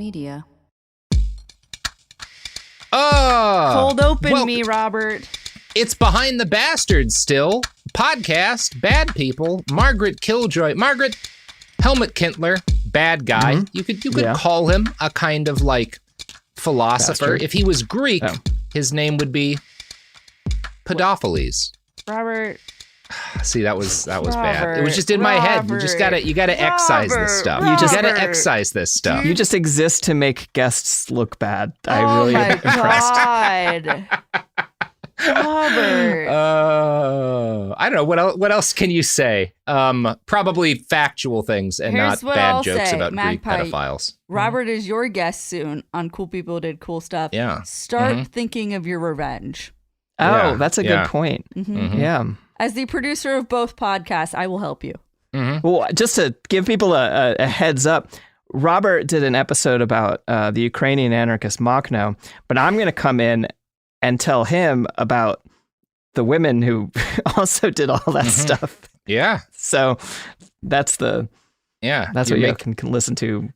media. Cold open me, Robert. It's Behind the Bastards still. Podcast, bad people, Margaret Killjoy. Margaret, Helmut Kentler, bad guy. You could call him a kind of like philosopher. Bastard. If he was Greek, his name would be pedophiles. Robert. See, that was bad. It was just in my head. You gotta excise this stuff. You gotta excise this stuff. You just exist to make guests look bad. I really am impressed. God. Robert. I don't know. What else can you say? Probably factual things and Here's not what bad I'll jokes say, about Magpie. Greek pedophiles. Robert is your guest soon on Cool People Did Cool Stuff. Yeah. Start thinking of your revenge. Oh, that's a good point. Yeah. As the producer of both podcasts, I will help you. Well, just to give people a heads up, Robert did an episode about the Ukrainian anarchist Makhno, but I'm going to come in and tell him about the women who also did all that stuff. Yeah. So that's what you can listen to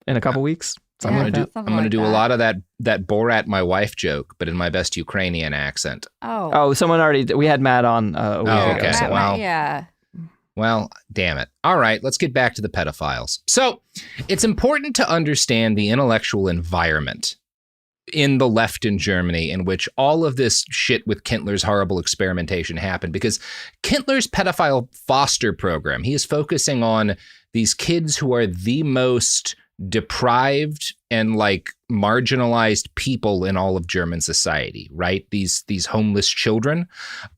in a couple weeks. I'm gonna do a lot of that Borat my wife joke, but in my best Ukrainian accent. We had Matt on a week ago. Okay. Yeah. Well, damn it. All right, let's get back to the pedophiles. So it's important to understand the intellectual environment in the left in Germany in which all of this shit with Kentler's horrible experimentation happened, because Kentler's pedophile foster program, he is focusing on these kids who are the most deprived and like marginalized people in all of German society, right? These homeless children.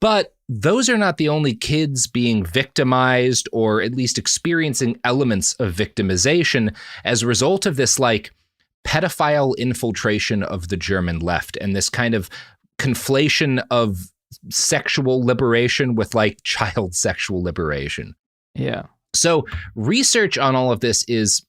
But those are not the only kids being victimized or at least experiencing elements of victimization as a result of this like pedophile infiltration of the German left and this kind of conflation of sexual liberation with like child sexual liberation. Yeah. So research on all of this is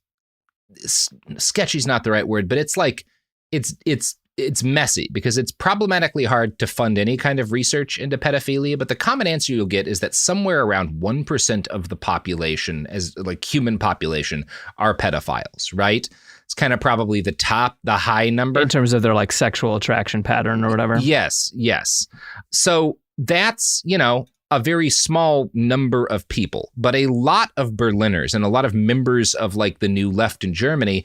sketchy is not the right word, but it's like it's messy because it's problematically hard to fund any kind of research into pedophilia. But the common answer you'll get is that somewhere around 1% of the population, as like human population, are pedophiles, right? It's kind of probably the high number. In terms of their like sexual attraction pattern or whatever. Yes. So that's, a very small number of people, but a lot of Berliners and a lot of members of like the new left in Germany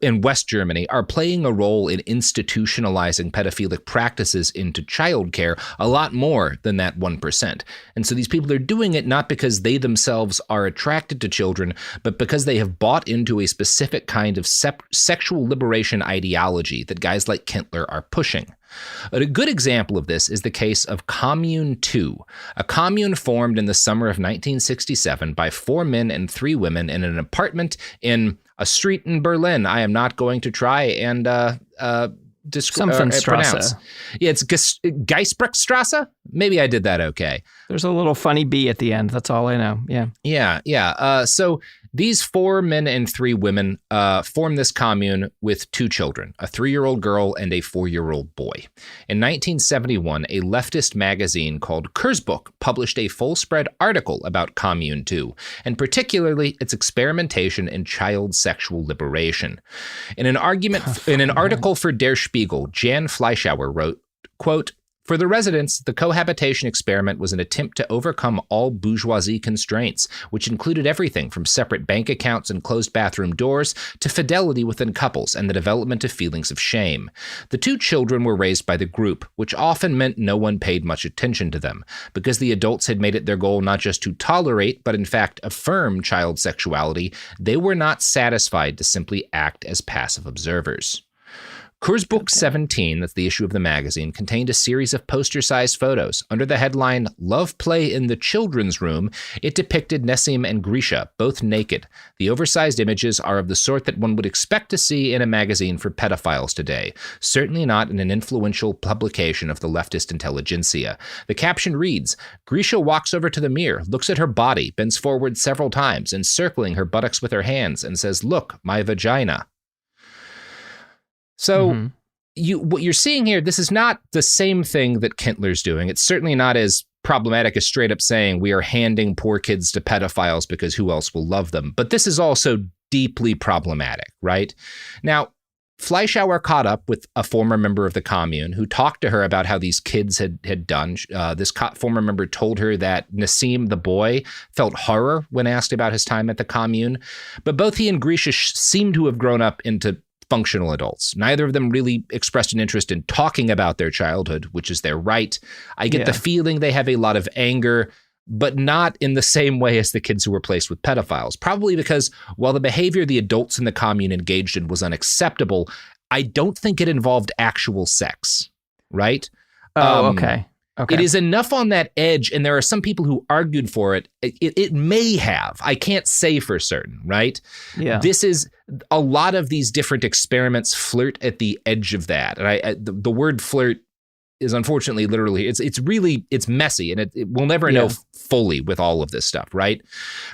in West Germany are playing a role in institutionalizing pedophilic practices into childcare a lot more than that 1%. And so these people are doing it not because they themselves are attracted to children, but because they have bought into a specific kind of sexual liberation ideology that guys like Kentler are pushing. A good example of this is the case of Commune 2, a commune formed in the summer of 1967 by 4 men and 3 women in an apartment in a street in Berlin. I am not going to try and pronounce. Yeah, it's Geisbruckstrasse. Maybe I did that okay. There's a little funny B at the end. That's all I know. Yeah. So these 4 men and 3 women formed this commune with 2 children, a 3-year-old girl and a 4-year-old boy. In 1971, a leftist magazine called Kurzbuch published a full-spread article about Commune 2, and particularly its experimentation in child sexual liberation. In an article for Der Spiegel, Jan Fleischauer wrote, quote, "For the residents, the cohabitation experiment was an attempt to overcome all bourgeoisie constraints, which included everything from separate bank accounts and closed bathroom doors to fidelity within couples and the development of feelings of shame. The 2 children were raised by the group, which often meant no one paid much attention to them, because the adults had made it their goal not just to tolerate, but in fact affirm child sexuality. They were not satisfied to simply act as passive observers." Kurzbuch 17, that's the issue of the magazine, contained a series of poster-sized photos. Under the headline, "Love Play in the Children's Room," it depicted Nessim and Grisha, both naked. The oversized images are of the sort that one would expect to see in a magazine for pedophiles today, certainly not in an influential publication of the leftist intelligentsia. The caption reads, "Grisha walks over to the mirror, looks at her body, bends forward several times, encircling her buttocks with her hands, and says, 'Look, my vagina.'" So what you're seeing here, this is not the same thing that Kentler's doing. It's certainly not as problematic as straight up saying we are handing poor kids to pedophiles because who else will love them. But this is also deeply problematic, right? Now, Fleischauer caught up with a former member of the commune who talked to her about how these kids had done. This former member told her that Nassim, the boy, felt horror when asked about his time at the commune. But both he and Grisha seem to have grown up into functional adults. Neither of them really expressed an interest in talking about their childhood, which is their right. I get the feeling they have a lot of anger, but not in the same way as the kids who were placed with pedophiles. Probably because while the behavior the adults in the commune engaged in was unacceptable, I don't think it involved actual sex, right? Okay. It is enough on that edge, and there are some people who argued for it. It may have. I can't say for certain, right? Yeah. This is a lot of these different experiments flirt at the edge of that. And the word flirt is unfortunately literally, it's messy, and we'll never know fully with all of this stuff, right?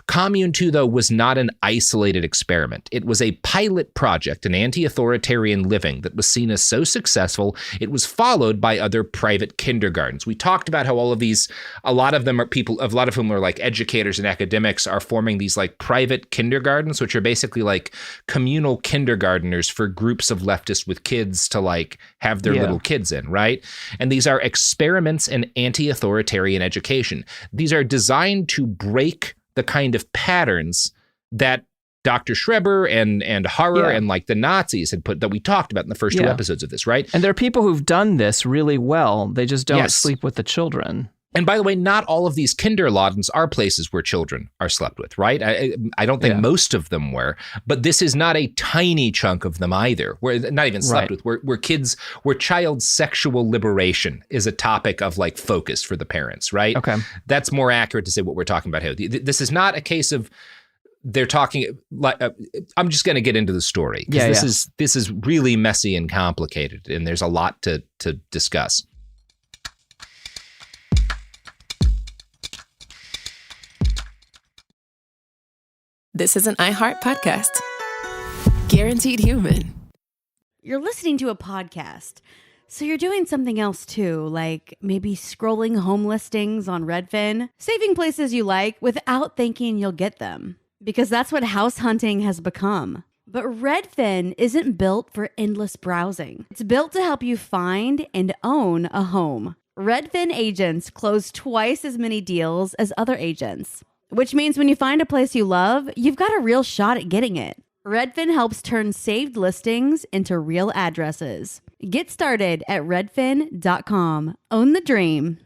Commune 2, though, was not an isolated experiment. It was a pilot project, an anti-authoritarian living that was seen as so successful, it was followed by other private kindergartens. We talked about how a lot of them are people, a lot of whom are like educators and academics, are forming these like private kindergartens, which are basically like communal kindergarteners for groups of leftists with kids to like have their little kids in, right? And these are experiments in anti-authoritarian education. These are designed to break the kind of patterns that Dr. Schreber and Harrer and like the Nazis had put, that we talked about in the first 2 episodes of this, right? And there are people who've done this really well. They just don't sleep with the children. And by the way, not all of these Kinderladens are places where children are slept with, right? I don't think most of them were, but this is not a tiny chunk of them either. Where not even slept with, where child sexual liberation is a topic of like focus for the parents, right? Okay, that's more accurate to say what we're talking about here. This is not a case of they're talking like I'm just going to get into the story because this is really messy and complicated, and there's a lot to discuss. This is an iHeart podcast. Guaranteed human. You're listening to a podcast, so you're doing something else too, like maybe scrolling home listings on Redfin, saving places you like without thinking you'll get them, because that's what house hunting has become. But Redfin isn't built for endless browsing. It's built to help you find and own a home. Redfin agents close twice as many deals as other agents, which means when you find a place you love, you've got a real shot at getting it. Redfin helps turn saved listings into real addresses. Get started at redfin.com. Own the dream.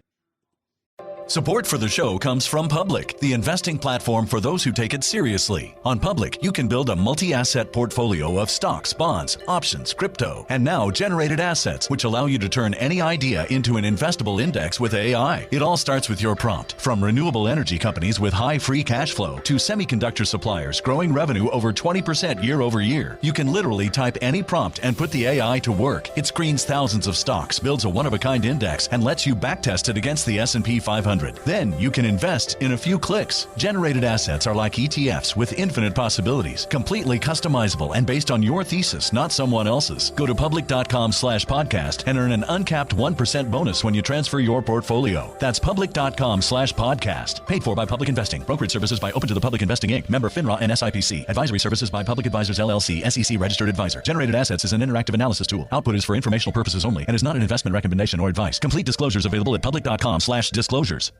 Support for the show comes from Public, the investing platform for those who take it seriously. On Public, you can build a multi-asset portfolio of stocks, bonds, options, crypto, and now generated assets, which allow you to turn any idea into an investable index with AI. It all starts with your prompt. From renewable energy companies with high free cash flow to semiconductor suppliers growing revenue over 20% year over year, you can literally type any prompt and put the AI to work. It screens thousands of stocks, builds a one-of-a-kind index, and lets you backtest it against the S&P 500. Then you can invest in a few clicks. Generated assets are like ETFs with infinite possibilities, completely customizable and based on your thesis, not someone else's. Go to public.com/podcast and earn an uncapped 1% bonus when you transfer your portfolio. That's public.com/podcast. Paid for by Public Investing. Brokerage services by Open to the Public Investing Inc. Member FINRA and SIPC. Advisory services by Public Advisors LLC, SEC registered advisor. Generated assets is an interactive analysis tool. Output is for informational purposes only and is not an investment recommendation or advice. Complete disclosures available at public.com/disclosures.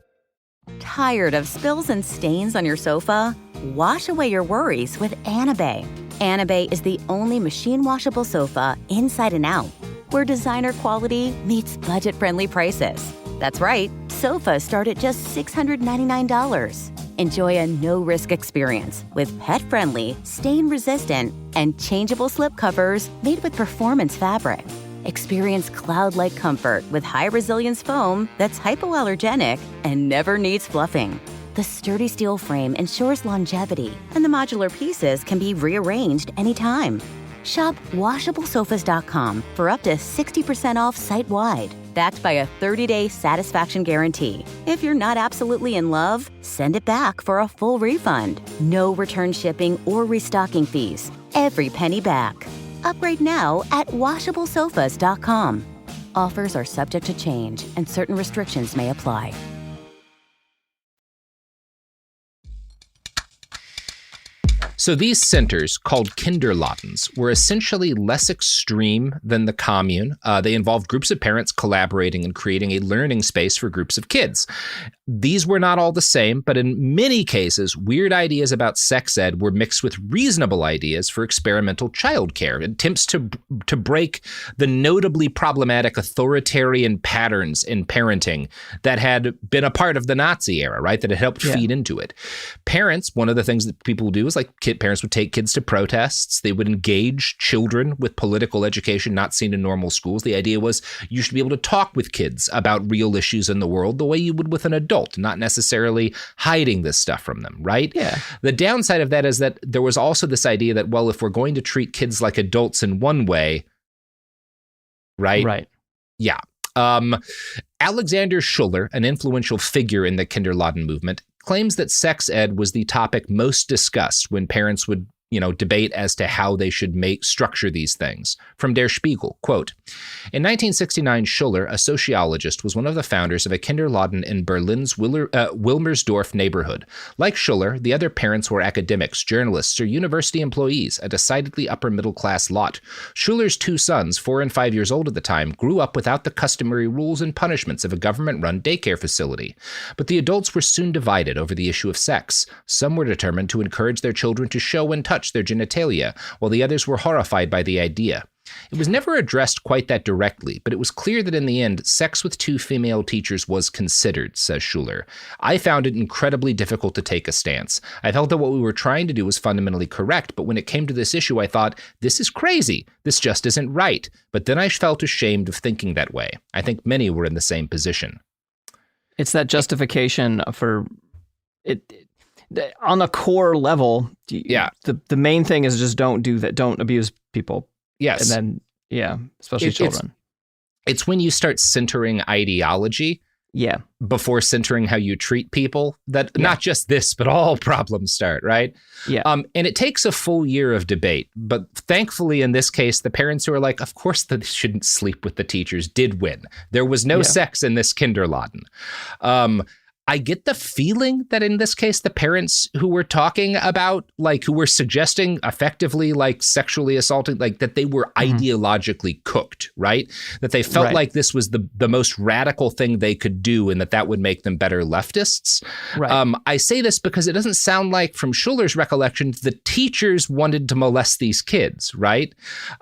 Tired of spills and stains on your sofa? Wash away your worries with Anabay. Anabay is the only machine washable sofa inside and out, where designer quality meets budget-friendly prices. That's right, sofas start at just $699. Enjoy a no-risk experience with pet-friendly, stain-resistant, and changeable slip covers made with performance fabric. Experience cloud-like comfort with high-resilience foam that's hypoallergenic and never needs fluffing. The sturdy steel frame ensures longevity, and the modular pieces can be rearranged anytime. Shop WashableSofas.com for up to 60% off site-wide, backed by a 30-day satisfaction guarantee. If you're not absolutely in love, send it back for a full refund. No return shipping or restocking fees. Every penny back. Upgrade now at WashableSofas.com. Offers are subject to change, and certain restrictions may apply. So these centers, called Kinderladens, were essentially less extreme than the commune. They involved groups of parents collaborating and creating a learning space for groups of kids. These were not all the same, but in many cases, weird ideas about sex ed were mixed with reasonable ideas for experimental childcare, attempts to break the notably problematic authoritarian patterns in parenting that had been a part of the Nazi era, right? That had helped feed into it. Parents, one of the things that people would do is like parents would take kids to protests. They would engage children with political education not seen in normal schools. The idea was you should be able to talk with kids about real issues in the world the way you would with an adult, not necessarily hiding this stuff from them, right? Yeah. The downside of that is that there was also this idea that, well, if we're going to treat kids like adults in one way, right? Right. Yeah. Alexander Schuller, an influential figure in the Kinderladen movement, claims that sex ed was the topic most discussed when parents would, debate as to how they should structure these things. From Der Spiegel, quote, in 1969, Schuller, a sociologist, was one of the founders of a Kinderladen in Berlin's Wilmersdorf neighborhood. Like Schuller, the other parents were academics, journalists, or university employees, a decidedly upper-middle-class lot. Schuller's two sons, 4 and 5 years old at the time, grew up without the customary rules and punishments of a government-run daycare facility. But the adults were soon divided over the issue of sex. Some were determined to encourage their children to show and touch their genitalia, while the others were horrified by the idea. It was never addressed quite that directly, but it was clear that in the end, sex with 2 female teachers was considered, says Schuller. I found it incredibly difficult to take a stance. I felt that what we were trying to do was fundamentally correct, but when it came to this issue, I thought, this is crazy. This just isn't right. But then I felt ashamed of thinking that way. I think many were in the same position. It's that justification for it. On a core level, the main thing is just don't do that. Don't abuse people. Yes. And then, especially children. It's when you start centering ideology before centering how you treat people that not just this, but all problems start, right? Yeah. And it takes a full year of debate. But thankfully, in this case, the parents who are like, of course they shouldn't sleep with the teachers did win. There was no sex in this Kinderladen. I get the feeling that in this case, the parents who were talking about, who were suggesting effectively, sexually assaulting, that they were ideologically cooked, right? That they felt like this was the most radical thing they could do and that would make them better leftists. Right. I say this because it doesn't sound like, from Schuller's recollections, the teachers wanted to molest these kids, right?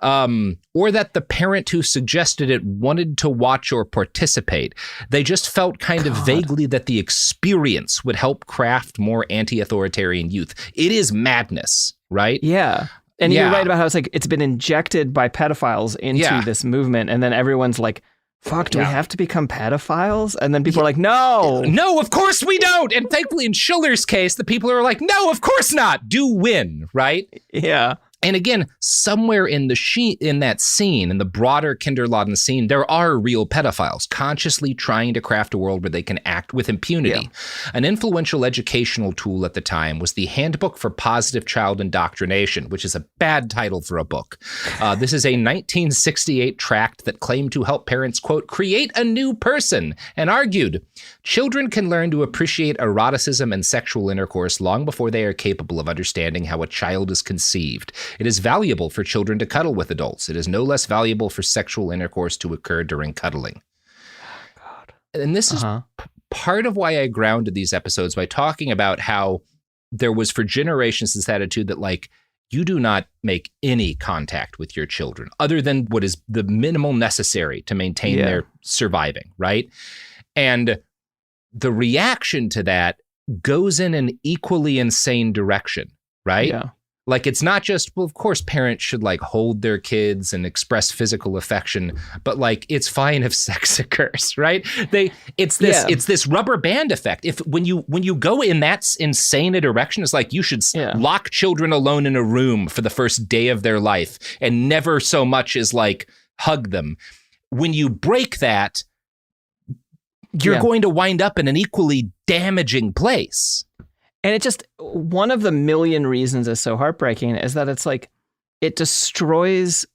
Or that the parent who suggested it wanted to watch or participate. They just felt kind of vaguely that the experience would help craft more anti-authoritarian youth. It is madness, right? Yeah. And you're right about how it's been injected by pedophiles into this movement. And then everyone's like, fuck, do we have to become pedophiles? And then people are like, no. No, of course we don't. And thankfully in Schuller's case, the people are like, no, of course not. Do win, right? Yeah. And again, somewhere in that scene, in the broader Kinderladen scene, there are real pedophiles consciously trying to craft a world where they can act with impunity. Yeah. An influential educational tool at the time was the Handbook for Positive Child Indoctrination, which is a bad title for a book. This is a 1968 tract that claimed to help parents, quote, create a new person, and argued, children can learn to appreciate eroticism and sexual intercourse long before they are capable of understanding how a child is conceived. It is valuable for children to cuddle with adults. It is no less valuable for sexual intercourse to occur during cuddling. God. And this is part of why I grounded these episodes by talking about how there was for generations this attitude that you do not make any contact with your children other than what is the minimal necessary to maintain their surviving, right? And the reaction to that goes in an equally insane direction, right? Yeah. It's not just, well, of course, parents should hold their kids and express physical affection, but it's fine if sex occurs, right? It's this rubber band effect. If when you go in that insane a direction, it's you should lock children alone in a room for the first day of their life and never so much as hug them. When you break that, you're going to wind up in an equally damaging place. And it just, one of the million reasons it's so heartbreaking is that it's it destroys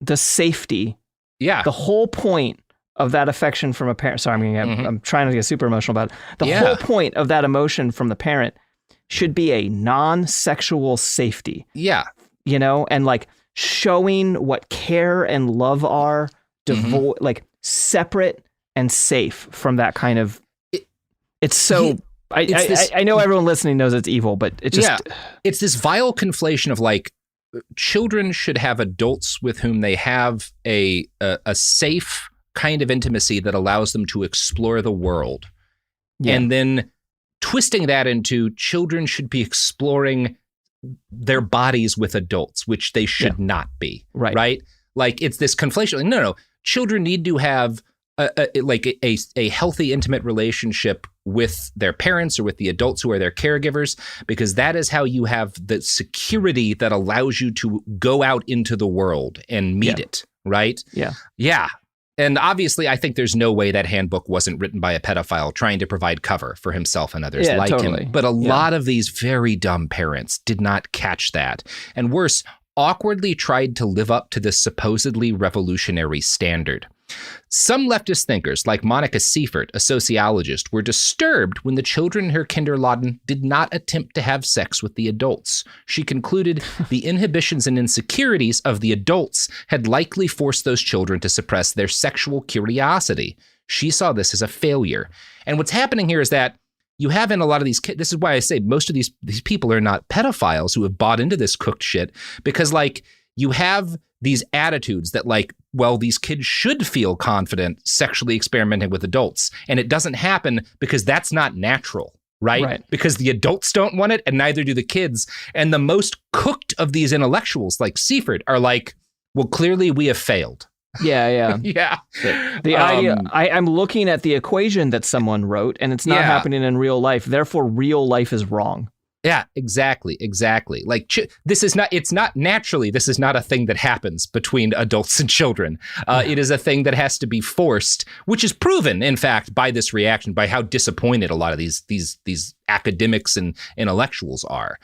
the safety. Yeah. The whole point of that affection from a parent. Sorry, I'm trying to get super emotional about it. The whole point of that emotion from the parent should be a non-sexual safety. Yeah. You know, and like showing what care and love are like separate and safe from that kind of. It's so. I know everyone listening knows it's evil, but it just. Yeah. It's this vile conflation of like children should have adults with whom they have a safe kind of intimacy that allows them to explore the world. Yeah. And then twisting that into children should be exploring their bodies with adults, which they should not be. Right. Like it's this conflation. No. Children need to have a healthy, intimate relationship with their parents or with the adults who are their caregivers, because that is how you have the security that allows you to go out into the world and meet it. Right. Yeah. Yeah. And obviously, I think there's no way that handbook wasn't written by a pedophile trying to provide cover for himself and others like him. But a lot of these very dumb parents did not catch that. And worse, awkwardly tried to live up to this supposedly revolutionary standard. Some leftist thinkers, like Monica Seifert, a sociologist, were disturbed when the children in her kindergarten did not attempt to have sex with the adults. She concluded the inhibitions and insecurities of the adults had likely forced those children to suppress their sexual curiosity. She saw this as a failure. And what's happening here is that you have in a lot of these kids, this is why I say most of these people are not pedophiles who have bought into this cooked shit, because like you have these attitudes that like, well, these kids should feel confident sexually experimenting with adults. And it doesn't happen because that's not natural, right? Because the adults don't want it and neither do the kids. And the most cooked of these intellectuals like Seifert are like, well, clearly we have failed. Yeah. Yeah. The idea, I'm looking at the equation that someone wrote and it's not happening in real life. Therefore, real life is wrong. Yeah, exactly. Like this is not a thing that happens between adults and children. It is a thing that has to be forced, which is proven, in fact, by this reaction, by how disappointed a lot of these academics and intellectuals are.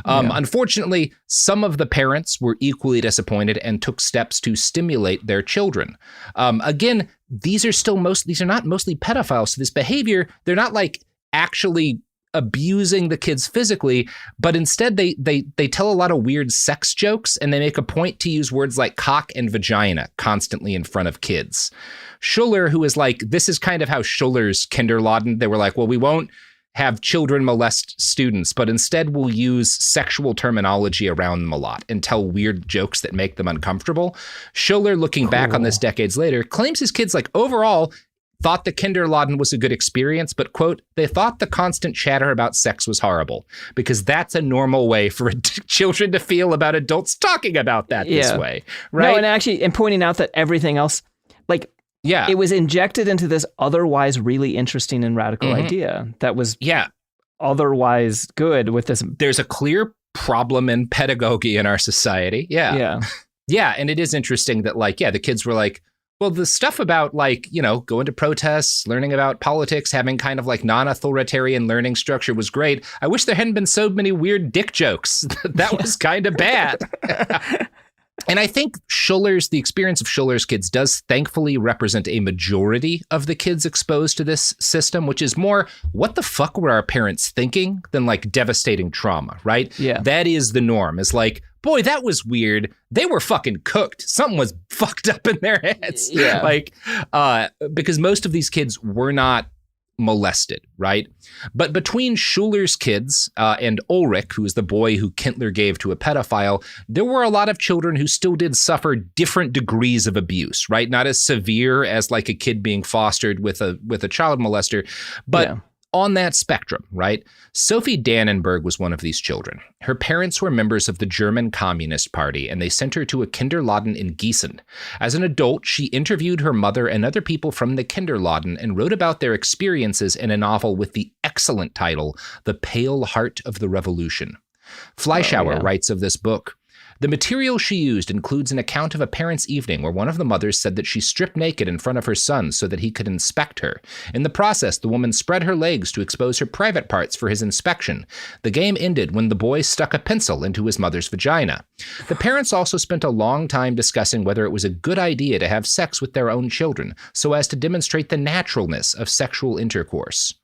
Unfortunately, some of the parents were equally disappointed and took steps to stimulate their children. Again, these are not mostly pedophiles. So this behavior, they're not like actually abusing the kids physically, but instead they tell a lot of weird sex jokes and they make a point to use words like cock and vagina constantly in front of kids. Schuller, who is like, this is kind of how Schuller's kindergarten, they were like, well, we won't have children molest students, but instead we'll use sexual terminology around them a lot and tell weird jokes that make them uncomfortable. Schuller, looking back on this decades later, claims his kids like overall thought the kindergarten was a good experience, but, quote, they thought the constant chatter about sex was horrible because that's a normal way for children to feel about adults talking about that this way, right? No, and pointing out that everything else, like, it was injected into this otherwise really interesting and radical idea that was otherwise good with this. There's a clear problem in pedagogy in our society. Yeah, and it is interesting that, like, the kids were like, well, the stuff about like, going to protests, learning about politics, having kind of like non-authoritarian learning structure was great. I wish there hadn't been so many weird dick jokes. That was kind of bad. And I think the experience of Schuller's kids does thankfully represent a majority of the kids exposed to this system, which is more, what the fuck were our parents thinking than like devastating trauma, right? Yeah. That is the norm. It's like, boy, that was weird. They were fucking cooked. Something was fucked up in their heads. Yeah. Like, because most of these kids were not molested, right? But between Schuller's kids and Ulrich, who is the boy who Kentler gave to a pedophile, there were a lot of children who still did suffer different degrees of abuse, right? Not as severe as like a kid being fostered with a child molester, but on that spectrum, right? Sophie Dannenberg was one of these children. Her parents were members of the German Communist Party, and they sent her to a kindergarten in Gießen. As an adult, she interviewed her mother and other people from the kindergarten and wrote about their experiences in a novel with the excellent title, The Pale Heart of the Revolution. Fleischauer writes of this book, the material she used includes an account of a parents' evening where one of the mothers said that she stripped naked in front of her son so that he could inspect her. In the process, the woman spread her legs to expose her private parts for his inspection. The game ended when the boy stuck a pencil into his mother's vagina. The parents also spent a long time discussing whether it was a good idea to have sex with their own children so as to demonstrate the naturalness of sexual intercourse.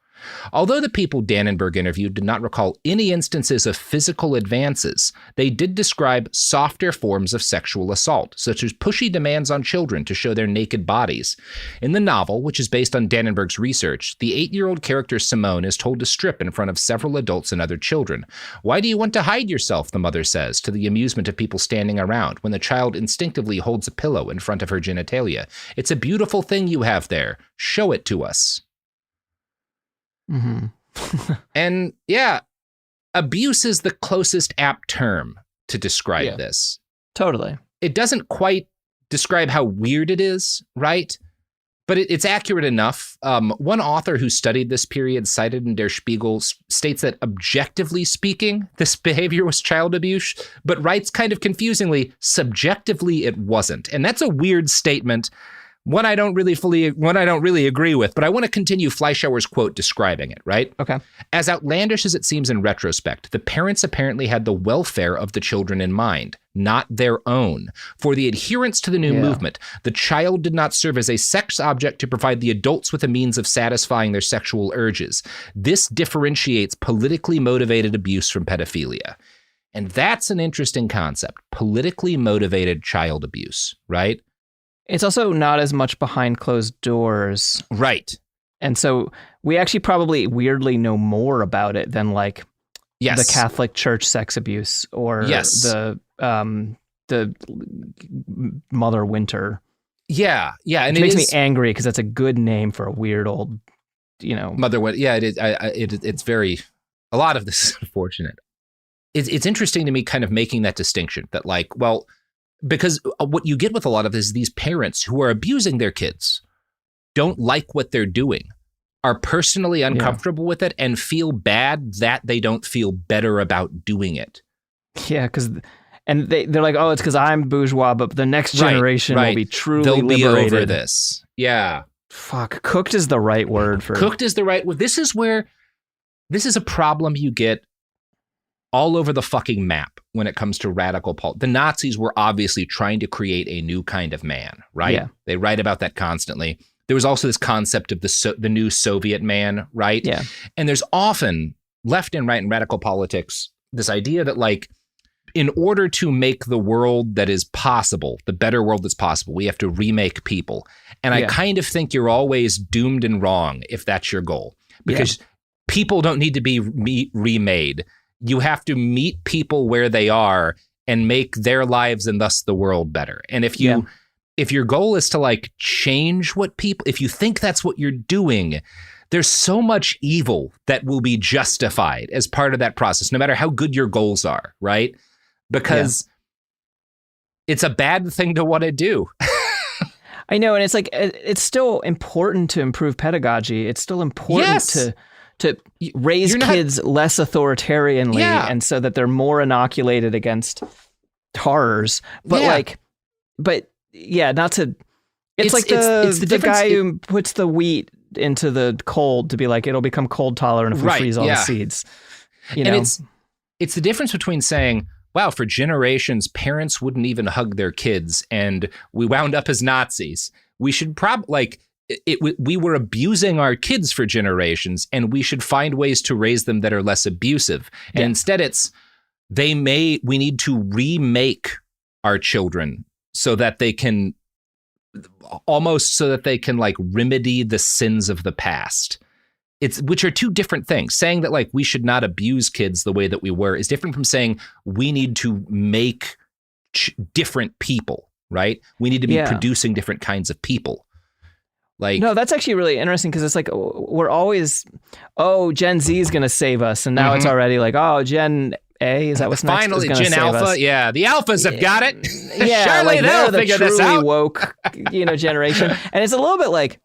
Although the people Dannenberg interviewed did not recall any instances of physical advances, they did describe softer forms of sexual assault, such as pushy demands on children to show their naked bodies. In the novel, which is based on Dannenberg's research, the 8-year-old character Simone is told to strip in front of several adults and other children. "Why do you want to hide yourself?" the mother says, to the amusement of people standing around, when the child instinctively holds a pillow in front of her genitalia. "It's a beautiful thing you have there. Show it to us." Mm-hmm. And yeah, abuse is the closest apt term to describe this. Totally. It doesn't quite describe how weird it is, right? But it's accurate enough. One author who studied this period, cited in Der Spiegel, states that objectively speaking, this behavior was child abuse, but writes kind of confusingly, subjectively it wasn't. And that's a weird statement. One I don't really agree with, but I want to continue Fleischauer's quote describing it, right? Okay. "As outlandish as it seems in retrospect, the parents apparently had the welfare of the children in mind, not their own. For the adherents to the new movement, the child did not serve as a sex object to provide the adults with a means of satisfying their sexual urges. This differentiates politically motivated abuse from pedophilia." And that's an interesting concept, politically motivated child abuse, right? It's also not as much behind closed doors. Right. And so we actually probably weirdly know more about it than like the Catholic Church sex abuse or the Mother Winter. Yeah. Yeah. And it makes me angry because that's a good name for a weird old, Mother Winter. Yeah, it is. It's very, a lot of this is unfortunate. It's interesting to me kind of making that distinction that like, well, because what you get with a lot of this is these parents who are abusing their kids don't like what they're doing, are personally uncomfortable with it, and feel bad that they don't feel better about doing it. Yeah, and they're like, oh, it's because I'm bourgeois, but the next generation will be truly liberated. They'll be over this. Yeah. Fuck, cooked is the right word for... Cooked is the right word. This is a problem you get all over the fucking map when it comes to radical politics. The Nazis were obviously trying to create a new kind of man, right? Yeah. They write about that constantly. There was also this concept of the new Soviet man, right? Yeah. And there's often, left and right in radical politics, this idea that like, in order to make the world that is possible, the better world that's possible, we have to remake people. And I kind of think you're always doomed and wrong if that's your goal. Because people don't need to be remade. You have to meet people where they are and make their lives and thus the world better. And if your goal is to like change what people, if you think that's what you're doing, there's so much evil that will be justified as part of that process, no matter how good your goals are, right? Because it's a bad thing to want to do. I know. And it's like, it's still important to improve pedagogy. It's still important to raise kids less authoritarianly and so that they're more inoculated against horrors. But not to, it's like the guy who puts the wheat into the cold to be like, it'll become cold tolerant if we freeze all the seeds. And it's the difference between saying, wow, for generations, parents wouldn't even hug their kids and we wound up as Nazis. We should probably we were abusing our kids for generations and we should find ways to raise them that are less abusive. And instead it's, we need to remake our children so that they can like remedy the sins of the past. Which are two different things. Saying that like we should not abuse kids the way that we were is different from saying we need to make different people, right? We need to be producing different kinds of people. Like, no, that's actually really interesting because it's like we're always, Gen Z is going to save us. And now it's already like, Gen A, is that what's next? Finally, Gen Alpha. Us? Yeah, the Alphas have got it. Yeah, surely they'll figure this out. Woke, generation. And it's a little bit like,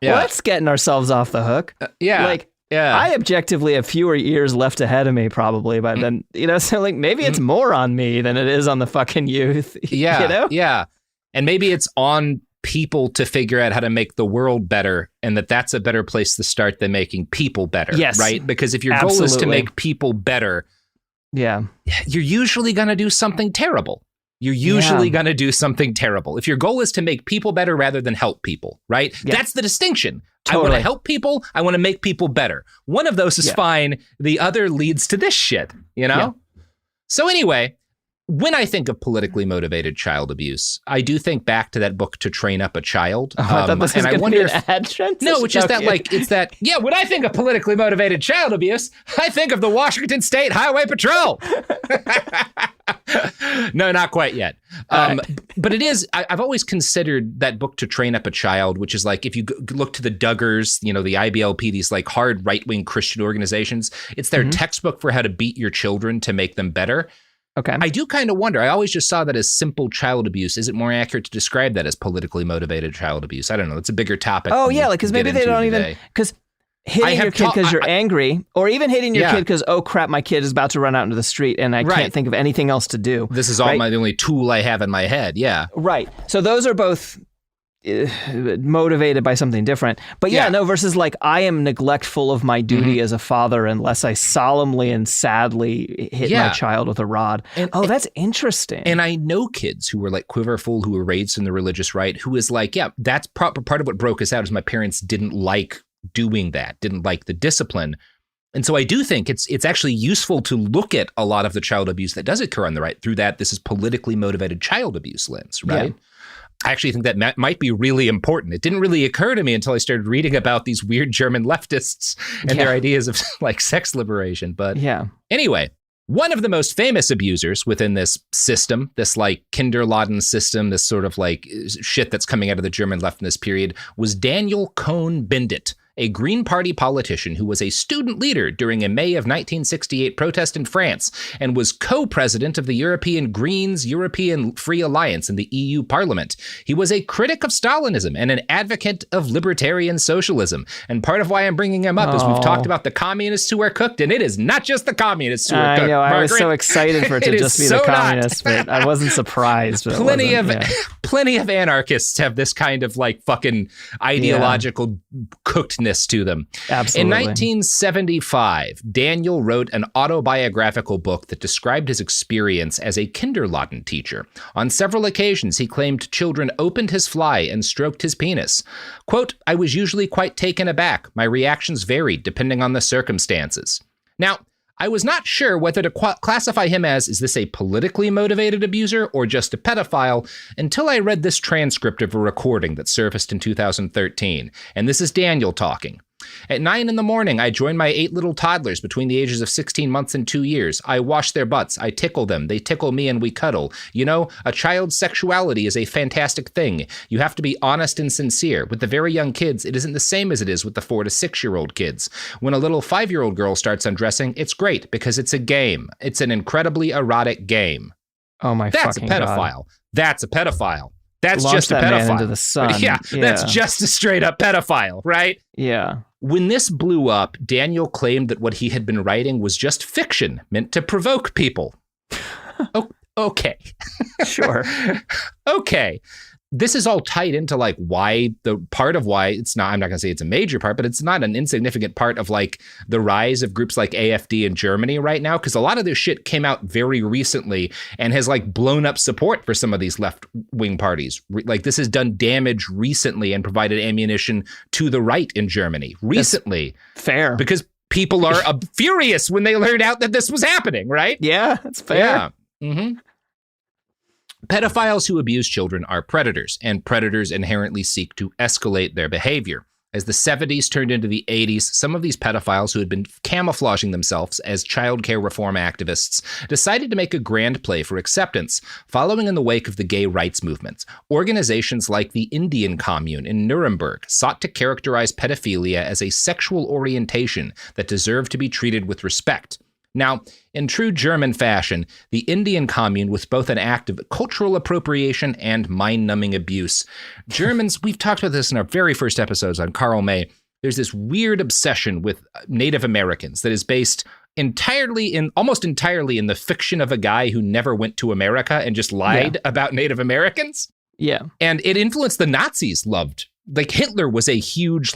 let's getting ourselves off the hook. I objectively have fewer years left ahead of me probably, but then, so like maybe it's more on me than it is on the fucking youth. Yeah. And maybe it's on people to figure out how to make the world better and that's a better place to start than making people better. Yes. Right? Because if your goal is to make people better, you're usually going to do something terrible. You're usually going to do something terrible. If your goal is to make people better rather than help people, right? That's the distinction. I want to help people. I want to make people better. One of those is fine. The other leads to this shit, you know? Yeah. So anyway, when I think of politically motivated child abuse, I do think back to that book, To Train Up a Child. I thought this was going to be an ad transition. No, it's just that, like, it's that, when I think of politically motivated child abuse, I think of the Washington State Highway Patrol. No, not quite yet. But it is, I've always considered that book, To Train Up a Child, which is like, if you look to the Duggars, the IBLP, these like hard right-wing Christian organizations, it's their textbook for how to beat your children to make them better. Okay. I do kind of wonder. I always just saw that as simple child abuse. Is it more accurate to describe that as politically motivated child abuse? I don't know. It's a bigger topic. Oh, yeah, because maybe they don't even, because hitting your kid because you're angry, or even hitting your kid because, oh crap, my kid is about to run out into the street and I can't think of anything else to do. This is all the only tool I have in my head. Yeah. Right. So those are both motivated by something different. But versus like, I am neglectful of my duty as a father unless I solemnly and sadly hit my child with a rod. That's interesting. And I know kids who were like quiverful, who were raised in the religious right, who is like, that's part of what broke us out is my parents didn't like doing that, didn't like the discipline. And so I do think it's actually useful to look at a lot of the child abuse that does occur on the right through that this is politically motivated child abuse lens, right? Yeah. I actually think that might be really important. It didn't really occur to me until I started reading about these weird German leftists and their ideas of like sex liberation. But anyway, one of the most famous abusers within this system, this like Kinderladen system, this sort of like shit that's coming out of the German left in this period, was Daniel Cohn-Bendit, a Green Party politician who was a student leader during a May of 1968 protest in France and was co-president of the European Greens European Free Alliance in the EU Parliament. He was a critic of Stalinism and an advocate of libertarian socialism. And part of why I'm bringing him up is we've talked about the communists who are cooked, and it is not just the communists who are cooked. I know, Margaret. I was so excited for it to just be the communists, but I wasn't surprised. Plenty of anarchists have this kind of like fucking ideological cookedness to them. Absolutely. In 1975, Daniel wrote an autobiographical book that described his experience as a kindergarten teacher. On several occasions, he claimed children opened his fly and stroked his penis. Quote, "I was usually quite taken aback. My reactions varied depending on the circumstances." Now, I was not sure whether to classify him as, is this a politically motivated abuser or just a pedophile, until I read this transcript of a recording that surfaced in 2013. And this is Daniel talking. At 9 a.m, I join my 8 little toddlers between the ages of 16 months and 2 years. I wash their butts. I tickle them. They tickle me and we cuddle. You know, a child's sexuality is a fantastic thing. You have to be honest and sincere. With the very young kids, it isn't the same as it is with the 4 to 6-year-old kids. When a little 5-year-old girl starts undressing, it's great because it's a game. It's an incredibly erotic game. Oh my fucking God. That's a pedophile. That's a pedophile. That's Launch just a that pedophile. Man into the sun. Yeah, that's just a straight up pedophile, right? Yeah. When this blew up, Daniel claimed that what he had been writing was just fiction meant to provoke people. Okay. Sure. Okay. This is all tied into like why it's not, I'm not going to say it's a major part, but it's not an insignificant part of like the rise of groups like AfD in Germany right now. Cause a lot of this shit came out very recently and has like blown up support for some of these left wing parties. Like this has done damage recently and provided ammunition to the right in Germany recently. That's fair. Because people are furious when they learned out that this was happening, right? Yeah, that's fair. Yeah. Mm-hmm. Pedophiles who abuse children are predators, and predators inherently seek to escalate their behavior. As the 70s turned into the 80s, some of these pedophiles who had been camouflaging themselves as child care reform activists decided to make a grand play for acceptance, following in the wake of the gay rights movement. Organizations like the Indian Commune in Nuremberg sought to characterize pedophilia as a sexual orientation that deserved to be treated with respect. Now, in true German fashion, the Indian Commune was both an act of cultural appropriation and mind-numbing abuse. Germans, we've talked about this in our very first episodes on Karl May, there's this weird obsession with Native Americans that is based almost entirely in the fiction of a guy who never went to America and just lied about Native Americans. Yeah. And it influenced the Nazis loved. Like Hitler was a huge,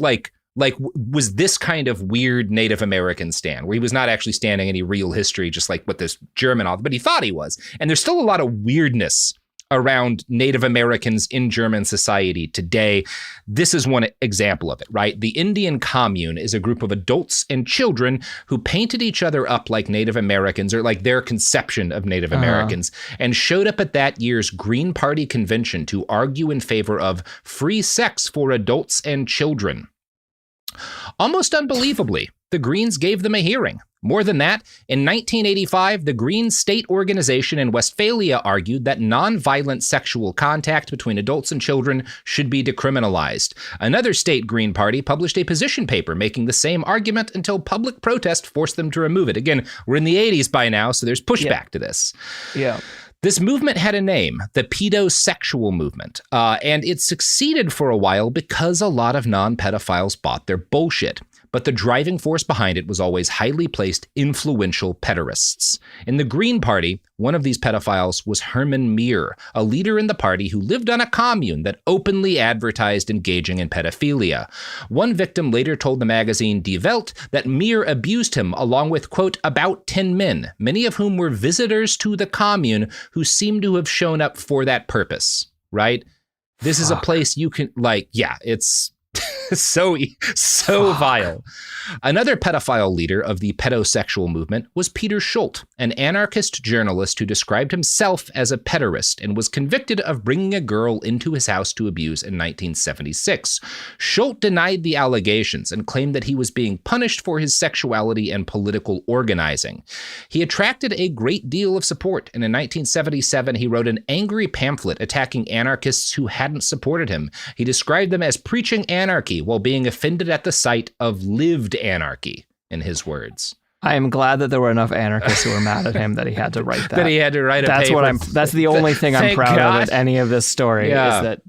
was this kind of weird Native American stand where he was not actually standing any real history, just like what this German author, but he thought he was. And there's still a lot of weirdness around Native Americans in German society today. This is one example of it, right? The Indian Commune is a group of adults and children who painted each other up like Native Americans, or like their conception of Native Americans, and showed up at that year's Green Party convention to argue in favor of free sex for adults and children. Almost unbelievably, the Greens gave them a hearing. More than that, in 1985, the Greens state organization in Westphalia argued that nonviolent sexual contact between adults and children should be decriminalized. Another state Green Party published a position paper making the same argument until public protest forced them to remove it. Again, we're in the 80s by now, so there's pushback to this. Yeah. This movement had a name, the pedosexual movement, and it succeeded for a while because a lot of non-pedophiles bought their bullshit. But the driving force behind it was always highly placed, influential pederasts. In the Green Party, one of these pedophiles was Herman Meer, a leader in the party who lived on a commune that openly advertised engaging in pedophilia. One victim later told the magazine Die Welt that Meer abused him along with, quote, about 10 men, many of whom were visitors to the commune who seemed to have shown up for that purpose, right? This is a place you can, like, yeah, it's so vile. Another pedophile leader of the pedosexual movement was Peter Schult, an anarchist journalist who described himself as a pederast and was convicted of bringing a girl into his house to abuse in 1976. Schult denied the allegations and claimed that he was being punished for his sexuality and political organizing. He attracted a great deal of support, and in 1977 he wrote an angry pamphlet attacking anarchists who hadn't supported him. He described them as preaching anarchy while being offended at the sight of lived anarchy, in his words. I am glad that there were enough anarchists who were mad at him that he had to write that. That he had to write a That's paper. That's the only thing I'm proud of at any of this story, is that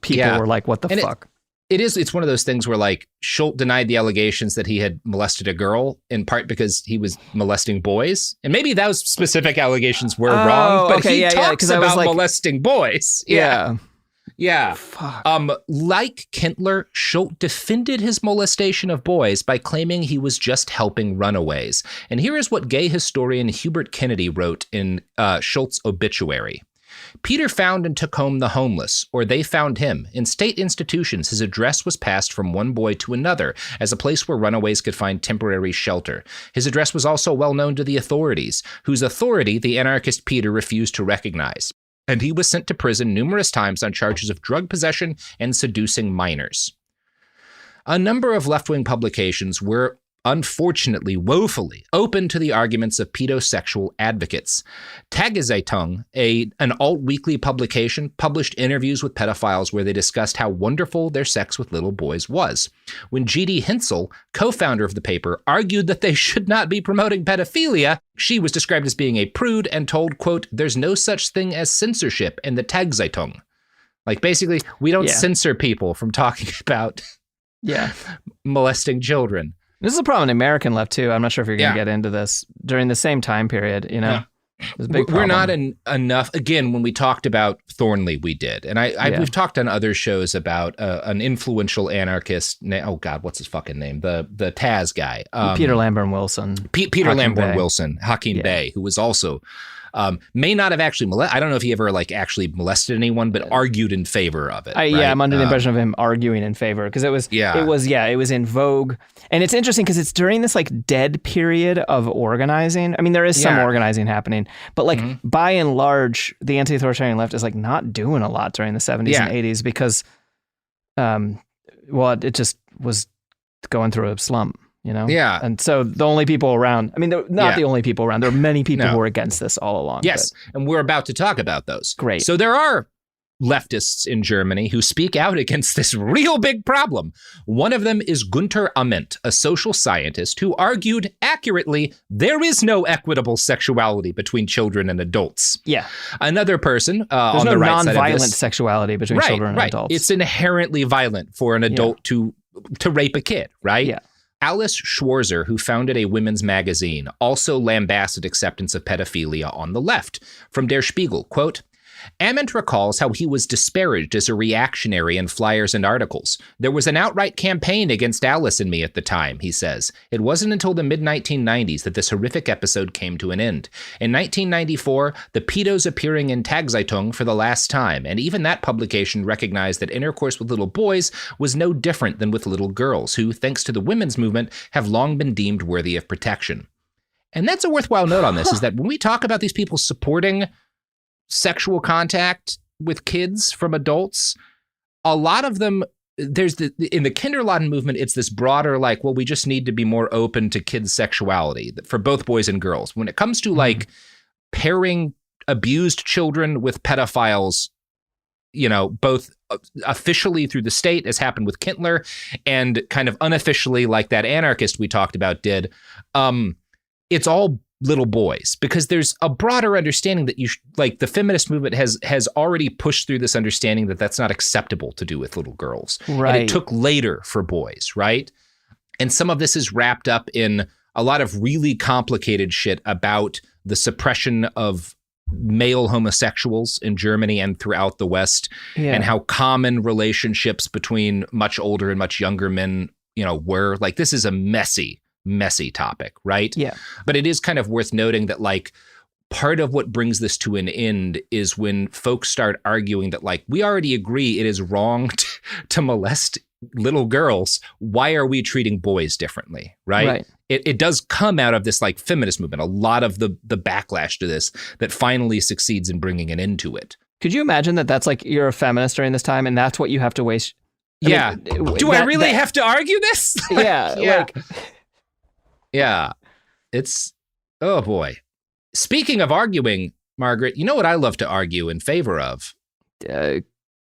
people were like, what the fuck? It's one of those things where, like, Schult denied the allegations that he had molested a girl, in part because he was molesting boys. And maybe those specific allegations were wrong, but he talks about molesting boys. Yeah. Fuck. Like Kentler, Schult defended his molestation of boys by claiming he was just helping runaways. And here is what gay historian Hubert Kennedy wrote in Schult's obituary. Peter found and took home the homeless, or they found him. In state institutions, his address was passed from one boy to another as a place where runaways could find temporary shelter. His address was also well known to the authorities, whose authority the anarchist Peter refused to recognize. And he was sent to prison numerous times on charges of drug possession and seducing minors. A number of left-wing publications were, unfortunately, woefully open to the arguments of pedosexual advocates. Tageszeitung, an alt-weekly publication, published interviews with pedophiles where they discussed how wonderful their sex with little boys was. When G.D. Hensel, co-founder of the paper, argued that they should not be promoting pedophilia, she was described as being a prude and told, quote, there's no such thing as censorship in the Tageszeitung. Like, basically, we don't censor people from talking about molesting children. This is a problem in American left, too. I'm not sure if you're going to get into this. During the same time period, you know, there's a big problem. We're not enough. Again, when we talked about Thornley, we did. And we've talked on other shows about an influential anarchist. Oh, God, what's his fucking name? The Taz guy. Peter Lamborn Wilson. Peter Lamborn Wilson, Hakeem Bey, who was also... may not have actually I don't know if he ever actually molested anyone, but argued in favor of it. Right? Yeah, I'm under the impression of him arguing in favor because it was in vogue. And it's interesting because it's during this dead period of organizing. I mean, there is some organizing happening, but by and large, the anti-authoritarian left is not doing a lot during the 70s and 80s because, it just was going through a slump. You know? Yeah. And so the only people around, I mean, not the only people around, there are many people who are against this all along. Yes. And we're about to talk about those. Great. So there are leftists in Germany who speak out against this real big problem. One of them is Gunther Ament, a social scientist who argued accurately there is no equitable sexuality between children and adults. Yeah. Another person on the right side of this. There's no nonviolent sexuality between children and adults. It's inherently violent for an adult to rape a kid, right? Yeah. Alice Schwarzer, who founded a women's magazine, also lambasted acceptance of pedophilia on the left. From Der Spiegel, quote, Ament recalls how he was disparaged as a reactionary in flyers and articles. There was an outright campaign against Alice and me at the time, he says. It wasn't until the mid-1990s that this horrific episode came to an end. In 1994, the pedos appearing in Tagzeitung for the last time, and even that publication recognized that intercourse with little boys was no different than with little girls, who, thanks to the women's movement, have long been deemed worthy of protection. And that's a worthwhile note on this, is that when we talk about these people supporting sexual contact with kids from adults, a lot of them, in the Kinderladen movement, it's this broader, like, well, we just need to be more open to kids' sexuality for both boys and girls. When it comes to like pairing abused children with pedophiles, both officially through the state, as happened with Kentler, and kind of unofficially, like that anarchist we talked about did, it's all little boys, because there's a broader understanding that the feminist movement has already pushed through this understanding that that's not acceptable to do with little girls. Right. And it took later for boys, right? And some of this is wrapped up in a lot of really complicated shit about the suppression of male homosexuals in Germany and throughout the West, and how common relationships between much older and much younger men, were. Like, this is a messy topic, right? Yeah. But it is kind of worth noting that, like, part of what brings this to an end is when folks start arguing that, like, we already agree it is wrong to molest little girls. Why are we treating boys differently, right? It does come out of this, like, feminist movement, a lot of the backlash to this that finally succeeds in bringing an end to it. Could you imagine that that's like, you're a feminist during this time and that's what you have to waste? I really have to argue this? Yeah. Yeah, it's, oh boy. Speaking of arguing, Margaret, you know what I love to argue in favor of?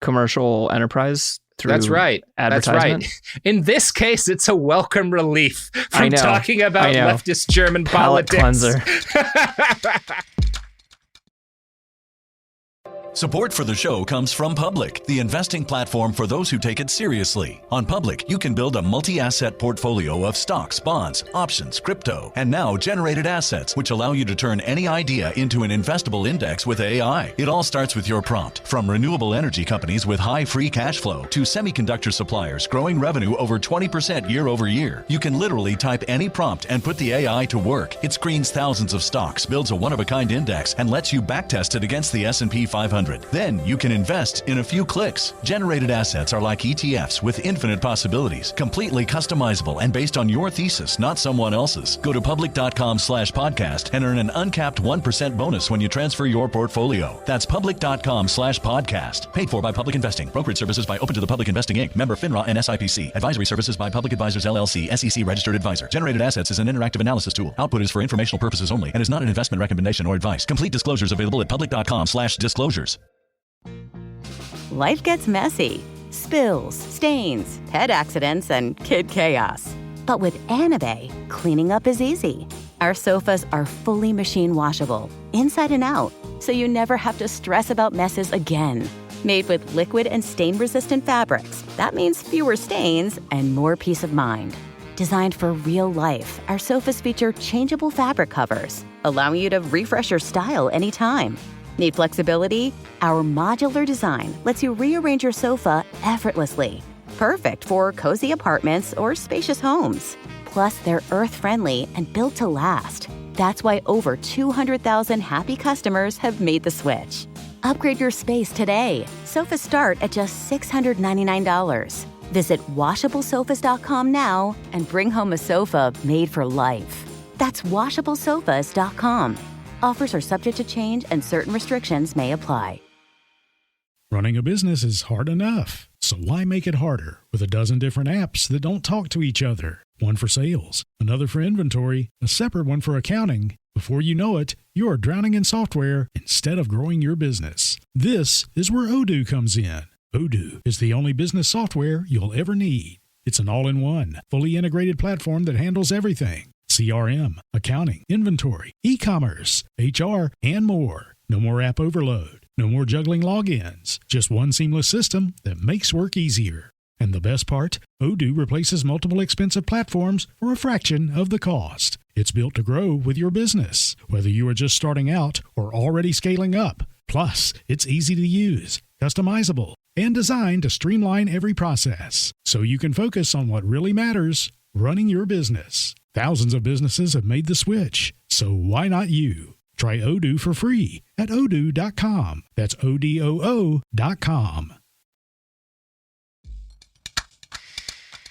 Commercial enterprise through advertisement. That's right. In this case, it's a welcome relief from talking about leftist German politics. Cleanser. Support for the show comes from Public, the investing platform for those who take it seriously. On Public, you can build a multi-asset portfolio of stocks, bonds, options, crypto, and now generated assets, which allow you to turn any idea into an investable index with AI. It all starts with your prompt. From renewable energy companies with high free cash flow to semiconductor suppliers growing revenue over 20% year over year, you can literally type any prompt and put the AI to work. It screens thousands of stocks, builds a one-of-a-kind index, and lets you backtest it against the S&P 500. Then you can invest in a few clicks. Generated assets are like ETFs with infinite possibilities, completely customizable and based on your thesis, not someone else's. Go to public.com/podcast and earn an uncapped 1% bonus when you transfer your portfolio. That's public.com/podcast. Paid for by Public Investing. Brokerage services by Open to the Public Investing Inc. Member FINRA and SIPC. Advisory services by Public Advisors LLC, SEC registered advisor. Generated assets is an interactive analysis tool. Output is for informational purposes only and is not an investment recommendation or advice. Complete disclosures available at public.com/disclosures. Life gets messy. Spills, stains, pet accidents, and kid chaos. But with Anabe, cleaning up is easy. Our sofas are fully machine washable, inside and out, so you never have to stress about messes again. Made with liquid and stain-resistant fabrics, that means fewer stains and more peace of mind. Designed for real life, our sofas feature changeable fabric covers, allowing you to refresh your style anytime. Need flexibility? Our modular design lets you rearrange your sofa effortlessly. Perfect for cozy apartments or spacious homes. Plus, they're earth-friendly and built to last. That's why over 200,000 happy customers have made the switch. Upgrade your space today. Sofas start at just $699. Visit washablesofas.com now and bring home a sofa made for life. That's washablesofas.com. Offers are subject to change and certain restrictions may apply. Running a business is hard enough, so why make it harder with a dozen different apps that don't talk to each other? One for sales, another for inventory, a separate one for accounting. Before you know it, you're drowning in software instead of growing your business. This is where Odoo comes in. Odoo is the only business software you'll ever need. It's an all-in-one, fully integrated platform that handles everything. CRM, accounting, inventory, e-commerce, HR, and more. No more app overload. No more juggling logins. Just one seamless system that makes work easier. And the best part, Odoo replaces multiple expensive platforms for a fraction of the cost. It's built to grow with your business. Whether you are just starting out or already scaling up, Plus, it's easy to use, customizable, and designed to streamline every process, so you can focus on what really matters, running your business. Thousands of businesses have made the switch, so why not you? Try Odoo for free at odoo.com. That's ODOO.com.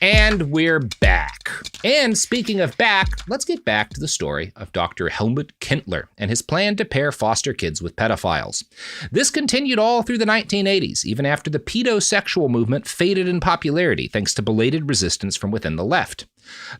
And we're back. And speaking of back, let's get back to the story of Dr. Helmut Kentler and his plan to pair foster kids with pedophiles. This continued all through the 1980s, even after the pedosexual movement faded in popularity thanks to belated resistance from within the left.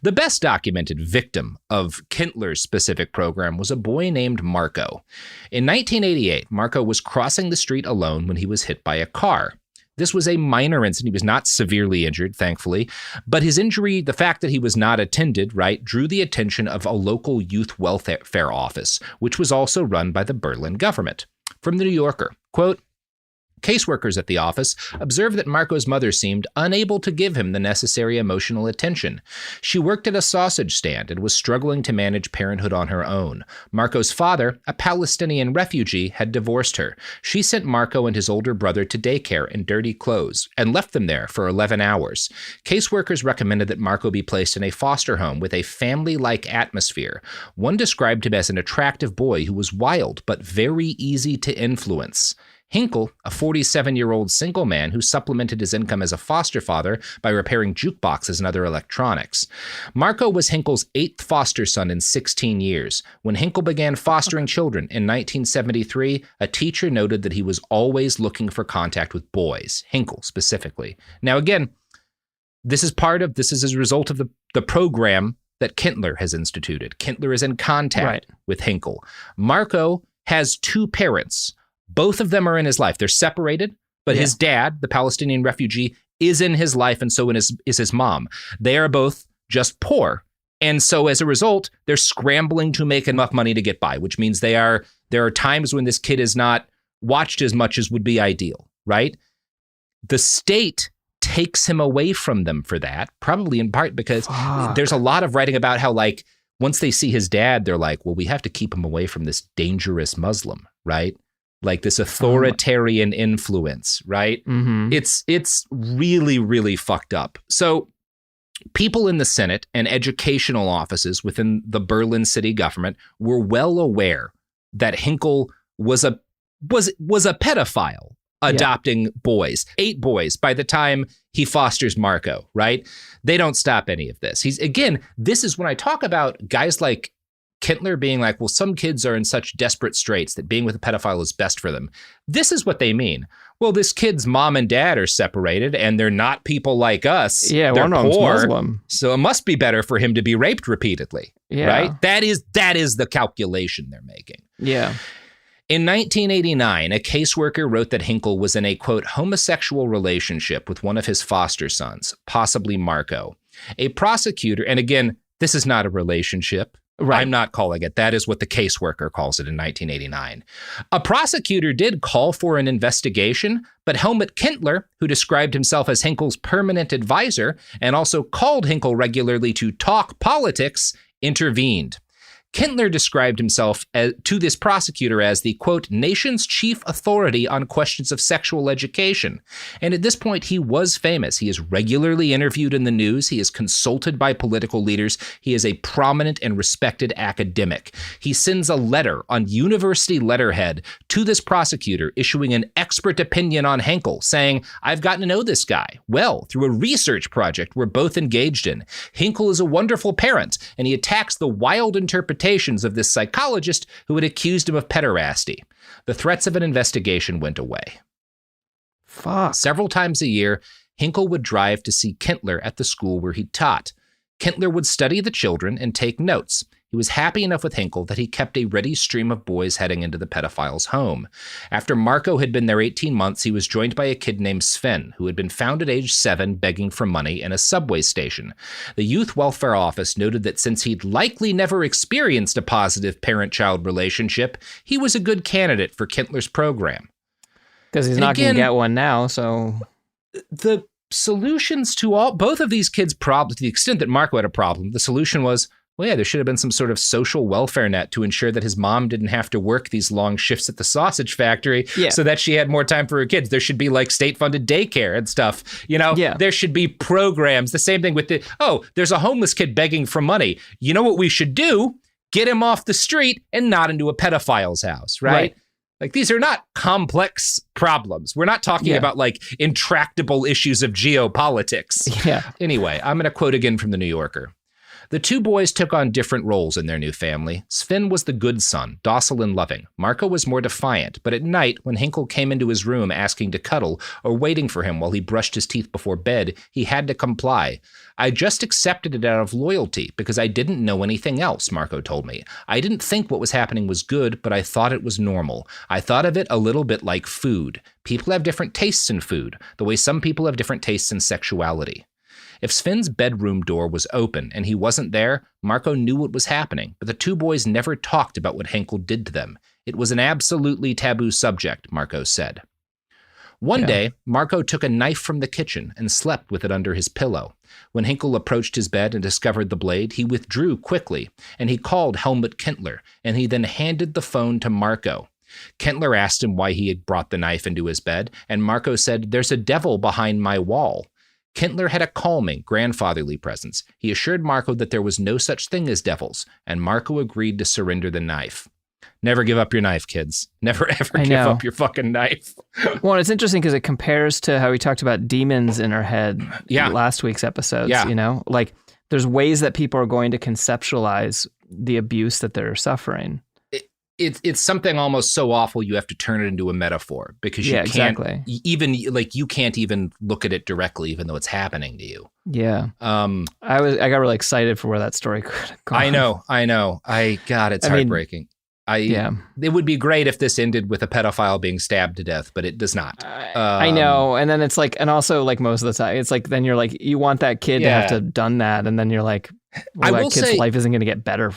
The best documented victim of Kentler's specific program was a boy named Marco. In 1988, Marco was crossing the street alone when he was hit by a car. This was a minor incident. He was not severely injured, thankfully, but his injury, the fact that he was not attended, drew the attention of a local youth welfare office, which was also run by the Berlin government. From the New Yorker, quote, caseworkers at the office observed that Marco's mother seemed unable to give him the necessary emotional attention. She worked at a sausage stand and was struggling to manage parenthood on her own. Marco's father, a Palestinian refugee, had divorced her. She sent Marco and his older brother to daycare in dirty clothes and left them there for 11 hours. Caseworkers recommended that Marco be placed in a foster home with a family-like atmosphere. One described him as an attractive boy who was wild but very easy to influence. Hinkle, a 47-year-old single man who supplemented his income as a foster father by repairing jukeboxes and other electronics. Marco was Hinkle's 8th foster son in 16 years. When Hinkle began fostering children in 1973, a teacher noted that he was always looking for contact with boys, Hinkle specifically. Now again, this is as a result of the program that Kentler has instituted. Kentler is in contact with Hinkle. Marco has 2 parents. Both of them are in his life. They're separated, but his dad, the Palestinian refugee, is in his life, and so is his mom. They are both just poor. And so as a result, they're scrambling to make enough money to get by, which means there are times when this kid is not watched as much as would be ideal, right? The state takes him away from them for that, probably in part because there's a lot of writing about how, once they see his dad, they're like, well, we have to keep him away from this dangerous Muslim, right? Like this authoritarian influence, right? Mm-hmm. It's really, really fucked up. So people in the Senate and educational offices within the Berlin city government were well aware that Hinkle was a pedophile adopting boys, 8 boys by the time he fosters Marco, right? They don't stop any of this. This is when I talk about guys like Kentler being like, well, some kids are in such desperate straits that being with a pedophile is best for them. This is what they mean. Well, this kid's mom and dad are separated and they're not people like us. Yeah, they're one of them's Muslim. So it must be better for him to be raped repeatedly, right? That is the calculation they're making. Yeah. In 1989, a caseworker wrote that Hinkle was in a, quote, homosexual relationship with one of his foster sons, possibly Marco. A prosecutor, and again, this is not a relationship. Right. I'm not calling it. That is what the caseworker calls it in 1989. A prosecutor did call for an investigation, but Helmut Kentler, who described himself as Hinkle's permanent advisor and also called Hinkle regularly to talk politics, intervened. Kentler described himself to this prosecutor as the, quote, nation's chief authority on questions of sexual education. And at this point, he was famous. He is regularly interviewed in the news. He is consulted by political leaders. He is a prominent and respected academic. He sends a letter on university letterhead to this prosecutor, issuing an expert opinion on Hinkle, saying, I've gotten to know this guy well through a research project we're both engaged in. Hinkle is a wonderful parent, and he attacks the wild interpretation of this psychologist who had accused him of pederasty. The threats of an investigation went away. Several times a year, Hinkle would drive to see Kentler at the school where he taught. Kentler would study the children and take notes. He was happy enough with Hinkle that he kept a ready stream of boys heading into the pedophile's home. After Marco had been there 18 months, he was joined by a kid named Sven, who had been found at age 7 begging for money in a subway station. The youth welfare office noted that since he'd likely never experienced a positive parent-child relationship, he was a good candidate for Kentler's program. Because he's not going to get one now, so... The solutions to both of these kids' problems, to the extent that Marco had a problem, the solution was, Well, yeah, there should have been some sort of social welfare net to ensure that his mom didn't have to work these long shifts at the sausage factory so that she had more time for her kids. There should be like state-funded daycare and stuff. There should be programs. The same thing with there's a homeless kid begging for money. You know what we should do? Get him off the street and not into a pedophile's house, right? Like, these are not complex problems. We're not talking about like intractable issues of geopolitics. Yeah. Anyway, I'm going to quote again from the New Yorker. The two boys took on different roles in their new family. Sven was the good son, docile and loving. Marco was more defiant, but at night, when Hinkle came into his room asking to cuddle or waiting for him while he brushed his teeth before bed, he had to comply. I just accepted it out of loyalty because I didn't know anything else, Marco told me. I didn't think what was happening was good, but I thought it was normal. I thought of it a little bit like food. People have different tastes in food, the way some people have different tastes in sexuality. If Sven's bedroom door was open and he wasn't there, Marco knew what was happening, but the two boys never talked about what Hinkle did to them. It was an absolutely taboo subject, Marco said. One day, Marco took a knife from the kitchen and slept with it under his pillow. When Hinkle approached his bed and discovered the blade, he withdrew quickly, and he called Helmut Kentler, and he then handed the phone to Marco. Kentler asked him why he had brought the knife into his bed, and Marco said, "There's a devil behind my wall." Kentler had a calming, grandfatherly presence. He assured Marco that there was no such thing as devils, and Marco agreed to surrender the knife. Never give up your knife, kids. Never, ever give up your fucking knife. Well, it's interesting because it compares to how we talked about demons in our head in last week's episodes, Like, there's ways that people are going to conceptualize the abuse that they're suffering. It's something almost so awful you have to turn it into a metaphor because you can't you can't even look at it directly, even though it's happening to you. Yeah. I got really excited for where that story could have gone. I know. It's heartbreaking. It would be great if this ended with a pedophile being stabbed to death, but it does not. I know. And then it's like, and also like most of the time, it's like, then you're like, you want that kid to have to have done that. And then you're like, well, that kid's life isn't going to get better.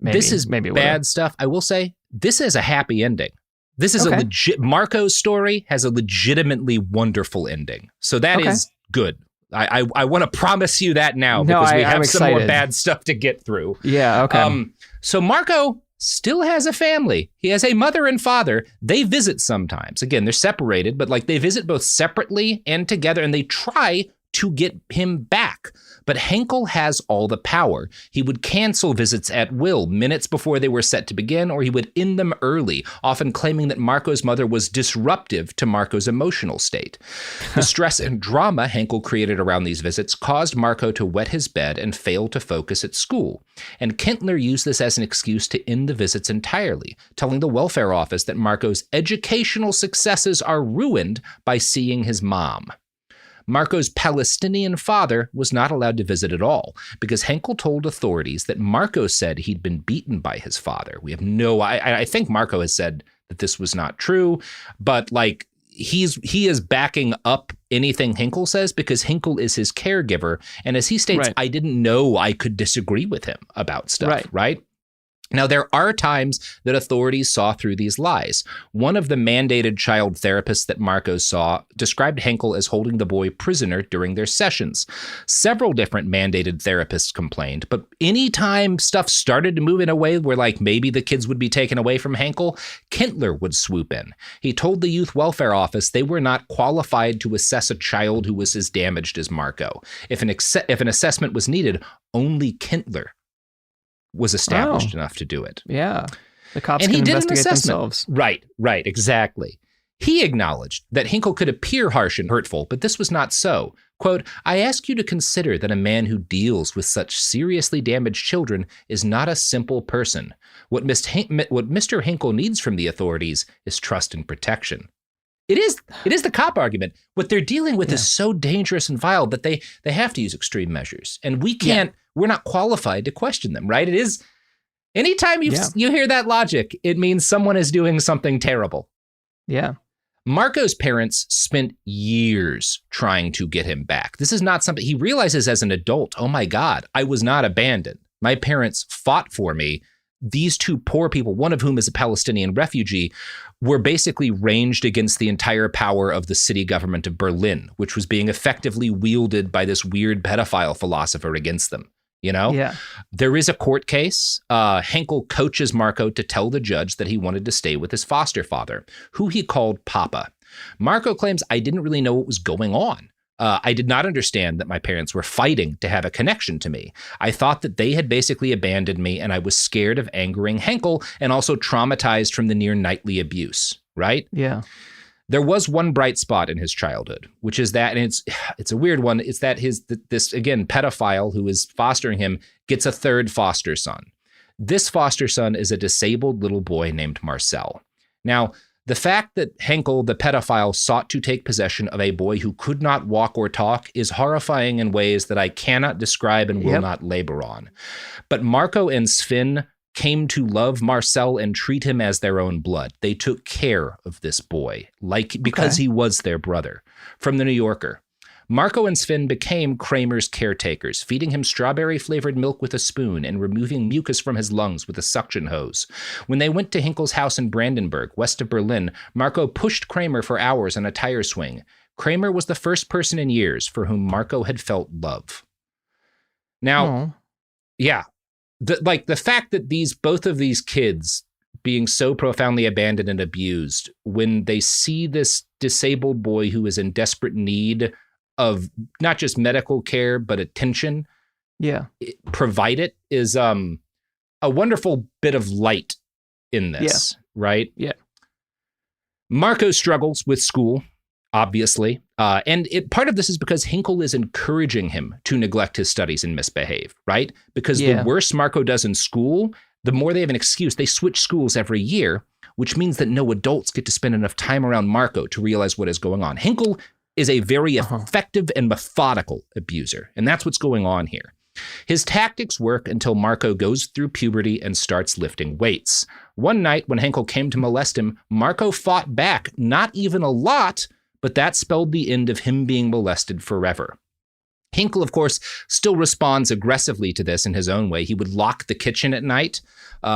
This is bad stuff. I will say, this is a happy ending. This is a legit, Marco's story has a legitimately wonderful ending. So that is good. I want to promise you that now because we have some more bad stuff to get through. Yeah, okay. So Marco still has a family. He has a mother and father. They visit sometimes. Again, they're separated, but like they visit both separately and together, and they try to get him back. But Hinkle has all the power. He would cancel visits at will minutes before they were set to begin, or he would end them early, often claiming that Marco's mother was disruptive to Marco's emotional state. The stress and drama Hinkle created around these visits caused Marco to wet his bed and fail to focus at school. And Kentler used this as an excuse to end the visits entirely, telling the welfare office that Marco's educational successes are ruined by seeing his mom. Marco's Palestinian father was not allowed to visit at all because Hinkle told authorities that Marco said he'd been beaten by his father. We have I think Marco has said that this was not true, but like he is backing up anything Hinkle says because Hinkle is his caregiver. And as he states, I didn't know I could disagree with him about stuff, right? Now, there are times that authorities saw through these lies. One of the mandated child therapists that Marco saw described Hinkle as holding the boy prisoner during their sessions. Several different mandated therapists complained, but anytime stuff started to move in a way where like maybe the kids would be taken away from Hinkle, Kentler would swoop in. He told the youth welfare office they were not qualified to assess a child who was as damaged as Marco. If an assessment was needed, only Kentler was established enough to do it. Yeah. The cops can investigate themselves. Right, exactly. He acknowledged that Hinkle could appear harsh and hurtful, but this was not so. Quote, I ask you to consider that a man who deals with such seriously damaged children is not a simple person. What Mr. Hinkle needs from the authorities is trust and protection. It is the cop argument. What they're dealing with is so dangerous and vile that they have to use extreme measures. And we're not qualified to question them, right? It is, anytime you hear that logic, it means someone is doing something terrible. Yeah. Marco's parents spent years trying to get him back. This is not something he realizes as an adult. Oh my God, I was not abandoned. My parents fought for me. These two poor people, one of whom is a Palestinian refugee, were basically ranged against the entire power of the city government of Berlin, which was being effectively wielded by this weird pedophile philosopher against them. You know, Yeah. there is a court case. Henkel coaches Marco to tell the judge that he wanted to stay with his foster father, who he called Papa. Marco claims, I didn't really know what was going on. I did not understand that my parents were fighting to have a connection to me. I thought that they had basically abandoned me, and I was scared of angering Henkel and also traumatized from the near nightly abuse, right? Yeah. There was one bright spot in his childhood, which is that, and it's a weird one, it's that this, again, pedophile who is fostering him gets a third foster son. This foster son is a disabled little boy named Marcel. Now, the fact that Henkel, the pedophile, sought to take possession of a boy who could not walk or talk is horrifying in ways that I cannot describe and will not labor on. But Marco and Sven came to love Marcel and treat him as their own blood. They took care of this boy, because he was their brother. From the New Yorker, Marco and Sven became Kramer's caretakers, feeding him strawberry-flavored milk with a spoon and removing mucus from his lungs with a suction hose. When they went to Henkel's house in Brandenburg, west of Berlin, Marco pushed Kramer for hours on a tire swing. Kramer was the first person in years for whom Marco had felt love. Now, the fact that both of these kids being so profoundly abandoned and abused, when they see this disabled boy who is in desperate need of not just medical care, but attention, provide it, is a wonderful bit of light in this, right? Yeah. Marco struggles with school, obviously. And part of this is because Henkel is encouraging him to neglect his studies and misbehave, right? Because the worse Marco does in school, the more they have an excuse. They switch schools every year, which means that no adults get to spend enough time around Marco to realize what is going on. Henkel is a very effective and methodical abuser, and that's what's going on here. His tactics work until Marco goes through puberty and starts lifting weights. One night, when Henkel came to molest him, Marco fought back, not even a lot, but that spelled the end of him being molested forever. Henkel, of course, still responds aggressively to this in his own way. He would lock the kitchen at night.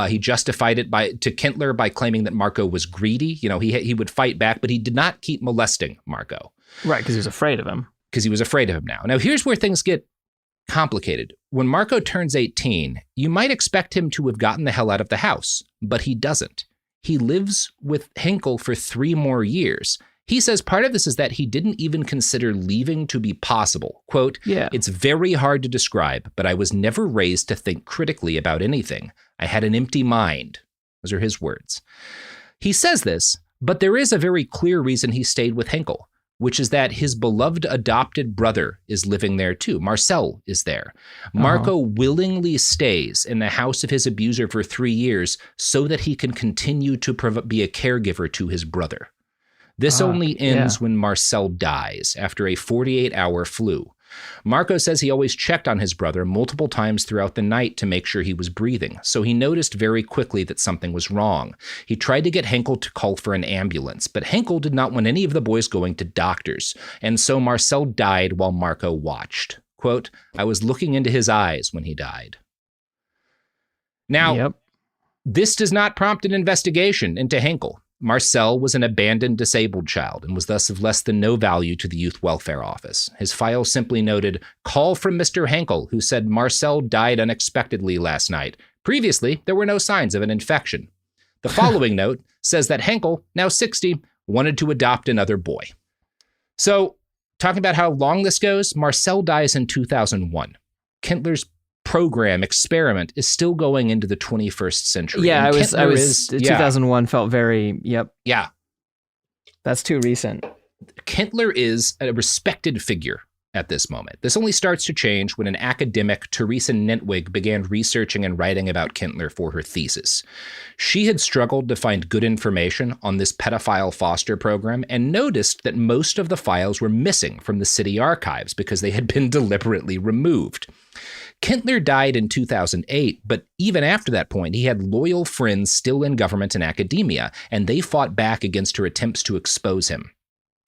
He justified it to Kentler by claiming that Marco was greedy. You know, he would fight back, but he did not keep molesting Marco. Right, because he was afraid of him. Because he was afraid of him now. Now, here's where things get complicated. When Marco turns 18, you might expect him to have gotten the hell out of the house, but he doesn't. He lives with Henkel for 3 more years. He says part of this is that he didn't even consider leaving to be possible. Quote, it's very hard to describe, but I was never raised to think critically about anything. I had an empty mind. Those are his words. He says this, but there is a very clear reason he stayed with Henkel, which is that his beloved adopted brother is living there too. Marcel is there. Marco willingly stays in the house of his abuser for 3 years so that he can continue to be a caregiver to his brother. This only ends when Marcel dies after a 48-hour flu. Marco says he always checked on his brother multiple times throughout the night to make sure he was breathing, so he noticed very quickly that something was wrong. He tried to get Henkel to call for an ambulance, but Henkel did not want any of the boys going to doctors, and so Marcel died while Marco watched. Quote, I was looking into his eyes when he died. Now, this does not prompt an investigation into Henkel. Marcel was an abandoned disabled child and was thus of less than no value to the Youth Welfare Office. His file simply noted, call from Mr. Henkel, who said Marcel died unexpectedly last night. Previously, there were no signs of an infection. The following note says that Henkel, now 60, wanted to adopt another boy. So, talking about how long this goes, Marcel dies in 2001. Kentler's experiment is still going into the 21st century. Yeah, 2001 felt very, Yeah. That's too recent. Kentler is a respected figure at this moment. This only starts to change when an academic, Teresa Nentwig, began researching and writing about Kentler for her thesis. She had struggled to find good information on this pedophile foster program and noticed that most of the files were missing from the city archives because they had been deliberately removed. Kentler died in 2008, but even after that point, he had loyal friends still in government and academia, and they fought back against her attempts to expose him.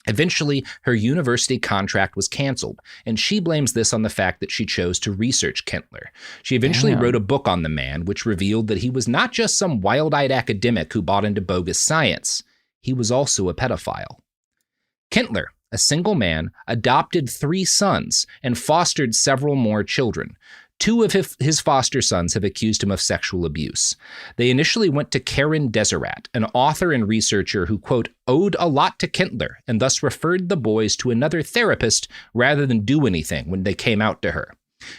Eventually, her university contract was canceled, and she blames this on the fact that she chose to research Kentler. She eventually wrote a book on the man, which revealed that he was not just some wild-eyed academic who bought into bogus science. He was also a pedophile. Kentler, a single man, adopted 3 sons and fostered several more children. Two of his foster sons have accused him of sexual abuse. They initially went to Karen Deseret, an author and researcher who, quote, owed a lot to Kentler and thus referred the boys to another therapist rather than do anything when they came out to her.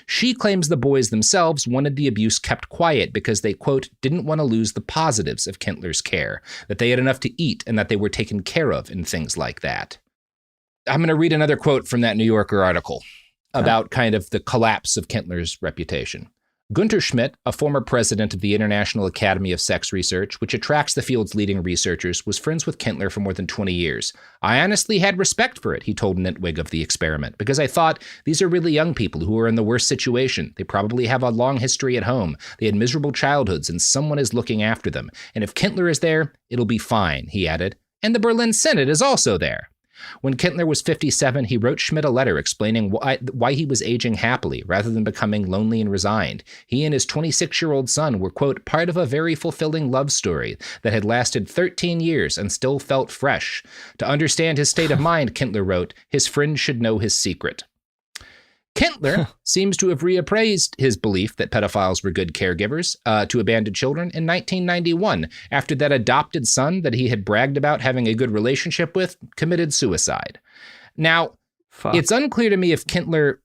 She claims the boys themselves wanted the abuse kept quiet because they, quote, didn't want to lose the positives of Kentler's care, that they had enough to eat and that they were taken care of and things like that. I'm going to read another quote from that New Yorker article about kind of the collapse of Kentler's reputation. Gunter Schmidt, a former president of the International Academy of Sex Research, which attracts the field's leading researchers, was friends with Kentler for more than 20 years. I honestly had respect for it, he told Nitwig of the experiment, because I thought, these are really young people who are in the worst situation. They probably have a long history at home. They had miserable childhoods, and someone is looking after them. And if Kentler is there, it'll be fine, he added. And the Berlin Senate is also there. When Kentler was 57, he wrote Schmidt a letter explaining why he was aging happily rather than becoming lonely and resigned. He and his 26-year-old son were, quote, part of a very fulfilling love story that had lasted 13 years and still felt fresh. To understand his state of mind, Kentler wrote, his friend should know his secret. Kentler seems to have reappraised his belief that pedophiles were good caregivers to abandoned children in 1991 after that adopted son that he had bragged about having a good relationship with committed suicide. Now, It's unclear to me if Kentler,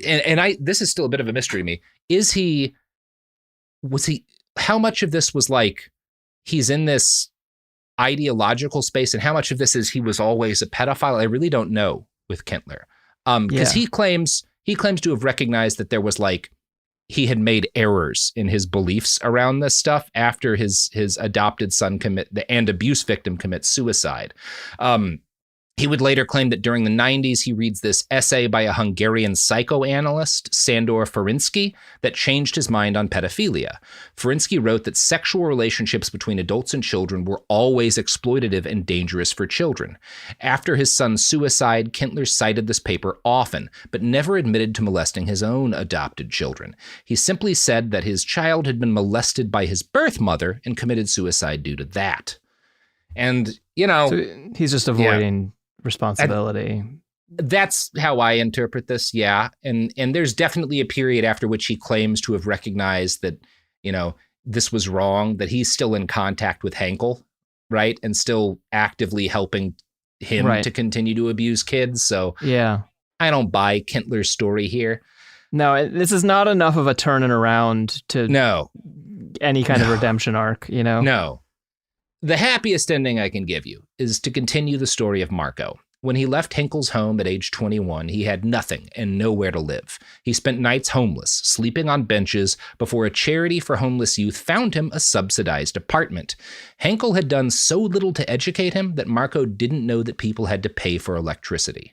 and this is still a bit of a mystery to me, how much of this was like he's in this ideological space and how much of this is he was always a pedophile? I really don't know with Kentler. Because he claims to have recognized that there was he had made errors in his beliefs around this stuff after his adopted son and abuse victim commits suicide. He would later claim that during the 90s, he reads this essay by a Hungarian psychoanalyst, Sandor Ferenczi, that changed his mind on pedophilia. Ferenczi wrote that sexual relationships between adults and children were always exploitative and dangerous for children. After his son's suicide, Kentler cited this paper often, but never admitted to molesting his own adopted children. He simply said that his child had been molested by his birth mother and committed suicide due to that. And, So he's just avoiding responsibility. That's how I interpret this, yeah. And there's definitely a period after which he claims to have recognized that, this was wrong, that he's still in contact with Henkel, right? And still actively helping him to continue to abuse kids. So yeah, I don't buy Kentler's story here. No, this is not enough of a turning around to any kind of redemption arc, No. The happiest ending I can give you is to continue the story of Marco. When he left Henkel's home at age 21, he had nothing and nowhere to live. He spent nights homeless, sleeping on benches, before a charity for homeless youth found him a subsidized apartment. Henkel had done so little to educate him that Marco didn't know that people had to pay for electricity.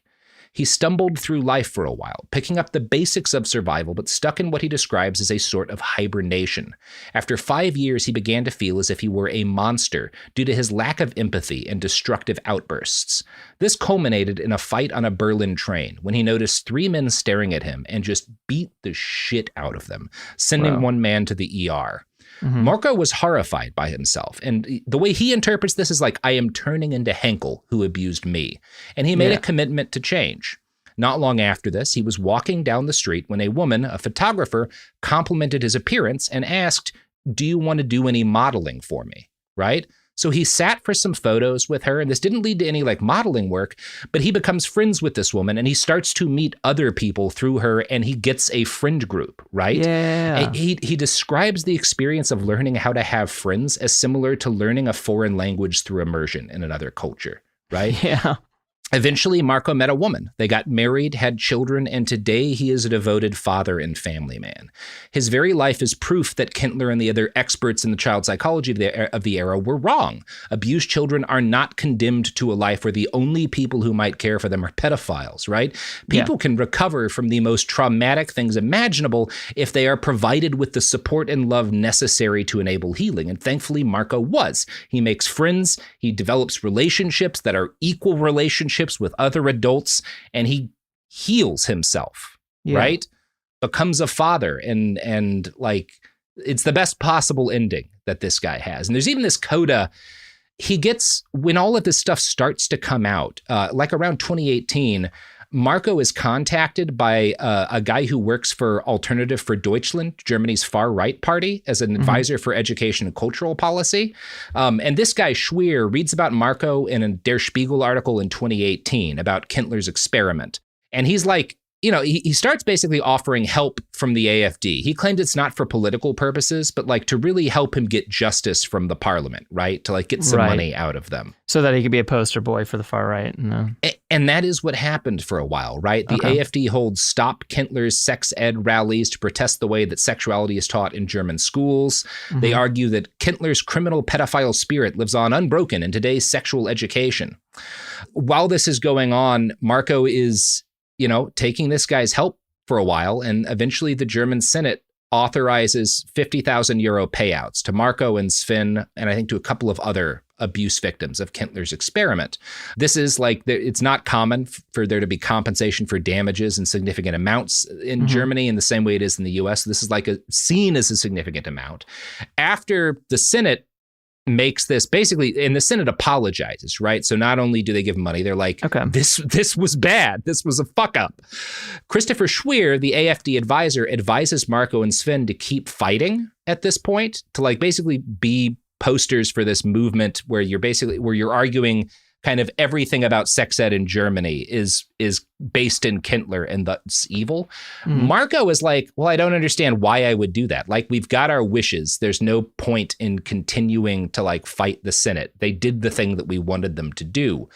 He stumbled through life for a while, picking up the basics of survival, but stuck in what he describes as a sort of hibernation. After 5 years, he began to feel as if he were a monster due to his lack of empathy and destructive outbursts. This culminated in a fight on a Berlin train when he noticed 3 men staring at him and just beat the shit out of them, sending one man to the ER. Mm-hmm. Marco was horrified by himself, and the way he interprets this is I am turning into Henkel, who abused me. And he made a commitment to change. Not long after this, he was walking down the street when a woman, a photographer, complimented his appearance and asked, "Do you want to do any modeling for me?" Right? So he sat for some photos with her, and this didn't lead to any modeling work, but he becomes friends with this woman and he starts to meet other people through her, and he gets a friend group, right? Yeah. He describes the experience of learning how to have friends as similar to learning a foreign language through immersion in another culture, right? Yeah. Eventually, Marco met a woman. They got married, had children, and today he is a devoted father and family man. His very life is proof that Kentler and the other experts in the child psychology of the era were wrong. Abused children are not condemned to a life where the only people who might care for them are pedophiles, right? People can recover from the most traumatic things imaginable if they are provided with the support and love necessary to enable healing. And thankfully, Marco was. He makes friends. He develops relationships that are equal relationships with other adults, and he heals himself, right? Becomes a father, and it's the best possible ending that this guy has. And there's even this coda he gets when all of this stuff starts to come out, around 2018. Marco is contacted by a guy who works for Alternative for Deutschland, Germany's far-right party, as an advisor for education and cultural policy. And this guy, Schweer, reads about Marco in a Der Spiegel article in 2018 about Kentler's experiment. And he's like, he starts basically offering help from the AFD. He claimed it's not for political purposes, but like to really help him get justice from the parliament, right? To like get some money out of them. So that he could be a poster boy for the far right. No. And that is what happened for a while, right? The AFD holds Stop Kentler's sex ed rallies to protest the way that sexuality is taught in German schools. They argue that Kentler's criminal pedophile spirit lives on unbroken in today's sexual education. While this is going on, Marco is taking this guy's help for a while, and eventually the German Senate authorizes 50,000 euro payouts to Marco and Sven, and I think to a couple of other abuse victims of Kentler's experiment. This is like, it's not common for there to be compensation for damages in significant amounts in Germany in the same way it is in the US. This is like seen as a significant amount. After the Senate makes this basically, and the Senate apologizes, right? So not only do they give money, they're like, this was bad. This was a fuck up. Christopher Schweer, the AFD advisor, advises Marco and Sven to keep fighting at this point, to like basically be posters for this movement where you're arguing kind of everything about sex ed in Germany is based in Kentler and that's evil. Marco is like, well, I don't understand why I would do that. Like, we've got our wishes. There's no point in continuing to like fight the Senate. They did the thing that we wanted them to do.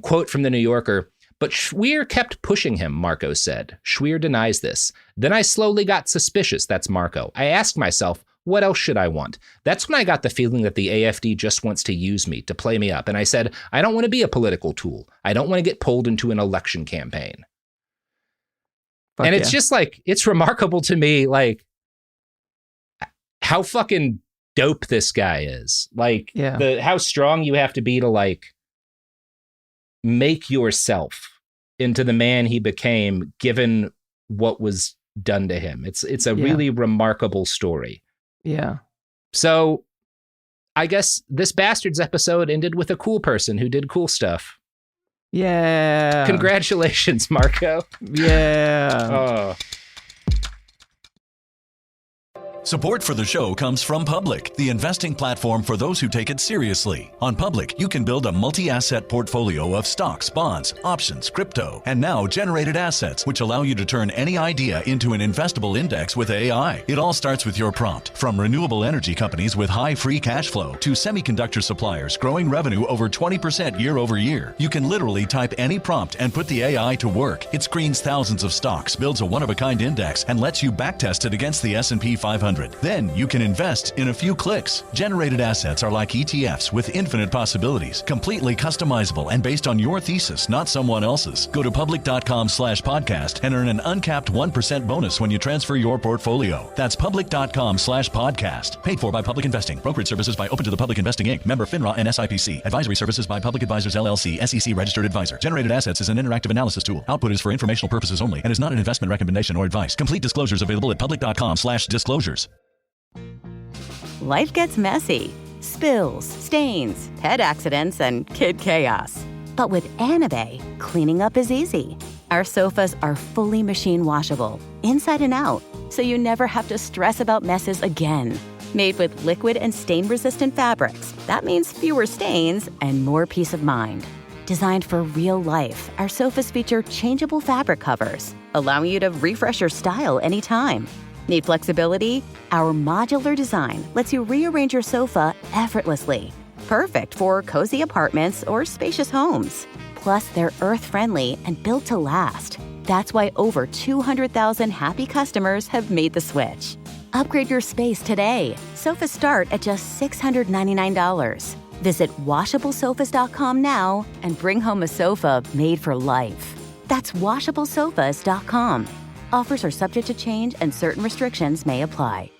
Quote from the New Yorker, but Schweer kept pushing him, Marco said. Schweer denies this. Then I slowly got suspicious. That's Marco. I asked myself, what else should I want? That's when I got the feeling that the AFD just wants to use me, to play me up. And I said, I don't want to be a political tool. I don't want to get pulled into an election campaign. And it's just like, it's remarkable to me, like, how fucking dope this guy is. Like, how strong you have to be to, like, make yourself into the man he became, given what was done to him. It's a really remarkable story. Yeah. So I guess this Bastards episode ended with a cool person who did cool stuff. Yeah. Congratulations, Marco. Yeah. Support for the show comes from Public, the investing platform for those who take it seriously. On Public, you can build a multi-asset portfolio of stocks, bonds, options, crypto, and now generated assets, which allow you to turn any idea into an investable index with AI. It all starts with your prompt. From renewable energy companies with high free cash flow to semiconductor suppliers growing revenue over 20% year over year, you can literally type any prompt and put the AI to work. It screens thousands of stocks, builds a one-of-a-kind index, and lets you backtest it against the S&P 500. Then you can invest in a few clicks. Generated assets are like ETFs with infinite possibilities, completely customizable and based on your thesis, not someone else's. Go to public.com/podcast and earn an uncapped 1% bonus when you transfer your portfolio. That's public.com/podcast. Paid for by Public Investing. Brokerage services by Open to the Public Investing Inc. Member FINRA and SIPC. Advisory services by Public Advisors LLC, SEC registered advisor. Generated assets is an interactive analysis tool. Output is for informational purposes only and is not an investment recommendation or advice. Complete disclosures available at public.com/disclosures. Life gets messy. Spills, stains, pet accidents, and kid chaos. But with Anabay, cleaning up is easy. Our sofas are fully machine washable, inside and out, so you never have to stress about messes again. Made with liquid and stain-resistant fabrics, that means fewer stains and more peace of mind. Designed for real life, our sofas feature changeable fabric covers, allowing you to refresh your style anytime. Need flexibility? Our modular design lets you rearrange your sofa effortlessly. Perfect for cozy apartments or spacious homes. Plus, they're earth-friendly and built to last. That's why over 200,000 happy customers have made the switch. Upgrade your space today. Sofas start at just $699. Visit washablesofas.com now and bring home a sofa made for life. That's washablesofas.com. Offers are subject to change and certain restrictions may apply.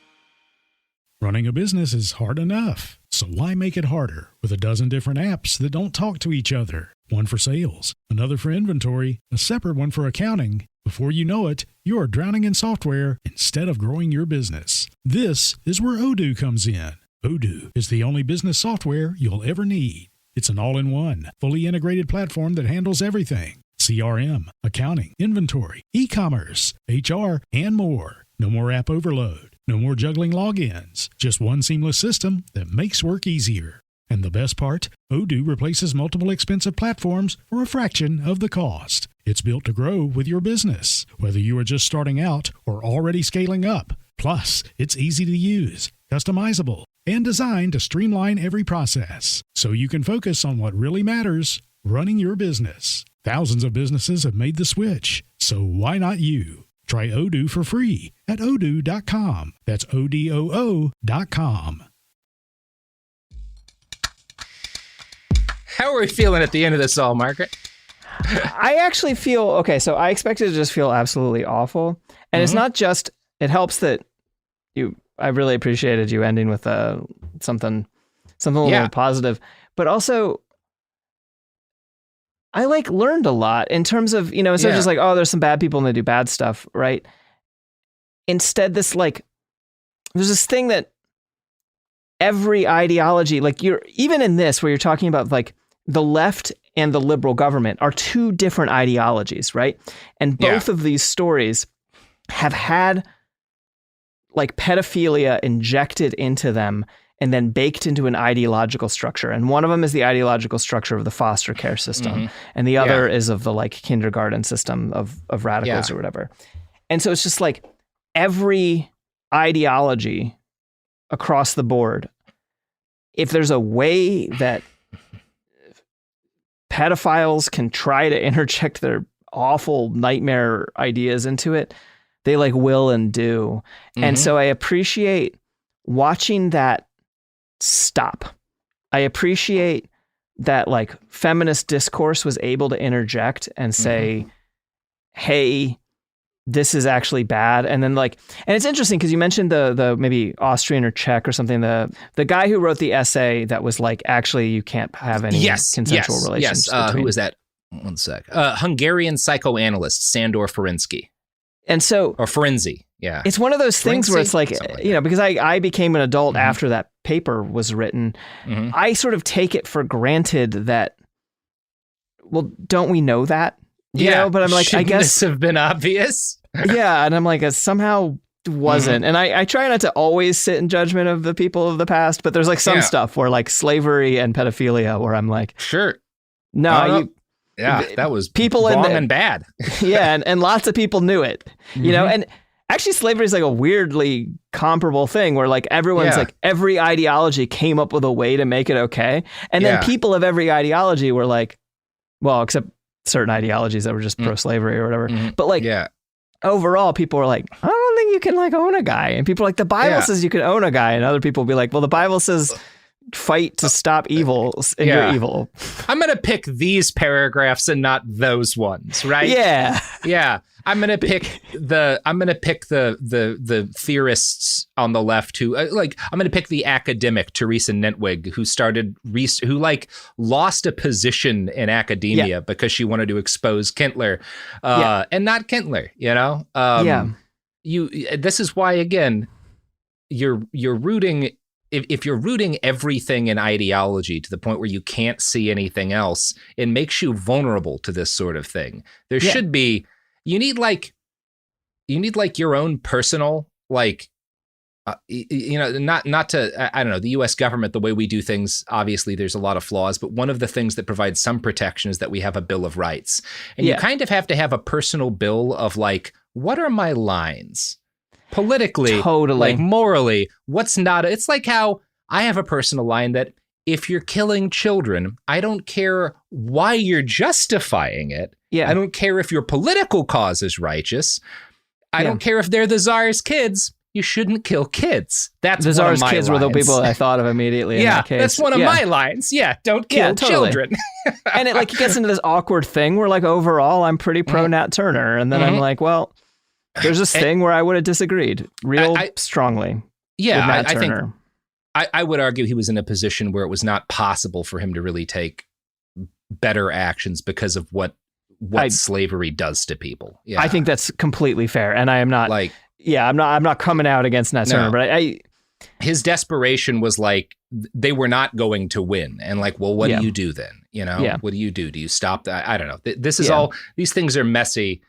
Running a business is hard enough, so why make it harder with a dozen different apps that don't talk to each other? One for sales, another for inventory, a separate one for accounting. Before you know it, you are drowning in software instead of growing your business. This is where Odoo comes in. Odoo is the only business software you'll ever need. It's an all-in-one, fully integrated platform that handles everything. CRM, accounting, inventory, e-commerce, HR, and more. No more app overload. No more juggling logins. Just one seamless system that makes work easier. And the best part, Odoo replaces multiple expensive platforms for a fraction of the cost. It's built to grow with your business, whether you are just starting out or already scaling up. Plus, it's easy to use, customizable, and designed to streamline every process, so you can focus on what really matters, running your business. Thousands of businesses have made the switch, so why not you? Try Odoo for free at odoo.com. That's ODOO.com. How are we feeling at the end of this all, Margaret? I actually feel, okay, so I expected to just feel absolutely awful. And it's not just, it helps that I really appreciated you ending with something a little positive, but also I learned a lot in terms of, instead of just like, oh, there's some bad people and they do bad stuff, right? Instead, there's this thing that every ideology, you're even in this where you're talking about the left and the liberal government are two different ideologies, right? And both of these stories have had pedophilia injected into them and then baked into an ideological structure. And one of them is the ideological structure of the foster care system. And the other is of the kindergarten system of radicals or whatever. And so it's just every ideology across the board, if there's a way that pedophiles can try to interject their awful nightmare ideas into it, they will and do. And so I appreciate watching that stop. I appreciate that feminist discourse was able to interject and say, hey, this is actually bad. And then and it's interesting because you mentioned the maybe Austrian or Czech or something, the guy who wrote the essay that was actually you can't have any consensual relations. Yes. Who was that? One sec. Hungarian psychoanalyst Sandor Ferenczi. And so, or Ferenczi, yeah. It's one of those things where it's because I became an adult after that paper was written, I sort of take it for granted that, well, don't we know that? You know, but I'm I guess this have been obvious. Yeah, and I'm it somehow wasn't. And I try not to always sit in judgment of the people of the past, but there's some stuff where slavery and pedophilia where I'm sure. No, that was people wrong and bad. and lots of people knew it, you know, and actually slavery is a weirdly comparable thing where everyone's every ideology came up with a way to make it okay. And then people of every ideology were well, except certain ideologies that were just pro-slavery or whatever. But overall, people were I don't think you can own a guy. And people are the Bible says you can own a guy. And other people will be well, the Bible says fight to stop evil and you're evil. I'm going to pick these paragraphs and not those ones, right? Yeah. Yeah. I'm going to pick the theorists on the left who I'm going to pick the academic Teresa Nentwig who lost a position in academia because she wanted to expose Kentler and not Kentler, this is why, again, you're rooting. If you're rooting everything in ideology to the point where you can't see anything else, it makes you vulnerable to this sort of thing. There should be, you need your own personal, not to, I don't know, the US government, the way we do things, obviously there's a lot of flaws, but one of the things that provides some protection is that we have a Bill of Rights. And you kind of have to have a personal bill of what are my lines? Politically, totally. Morally, what's not? It's how I have a personal line that if you're killing children, I don't care why you're justifying it. Yeah. I don't care if your political cause is righteous. I don't care if they're the Tsar's kids. You shouldn't kill kids. That's the Tsar's kids lines. were the people I thought of immediately. In that case. That's one of my lines. Yeah, don't kill children. And it gets into this awkward thing where overall I'm pretty pro Nat Turner, and then I'm well. There's this thing where I would have disagreed strongly. Yeah, with Nat Turner. I would argue he was in a position where it was not possible for him to really take better actions because of what slavery does to people. I think that's completely fair, and I am not I'm not coming out against Nat Turner, but his desperation was like they were not going to win. And like, well, what do you do then? You know, what do you do? Do you stop that? I don't know. This is all, these things are messy.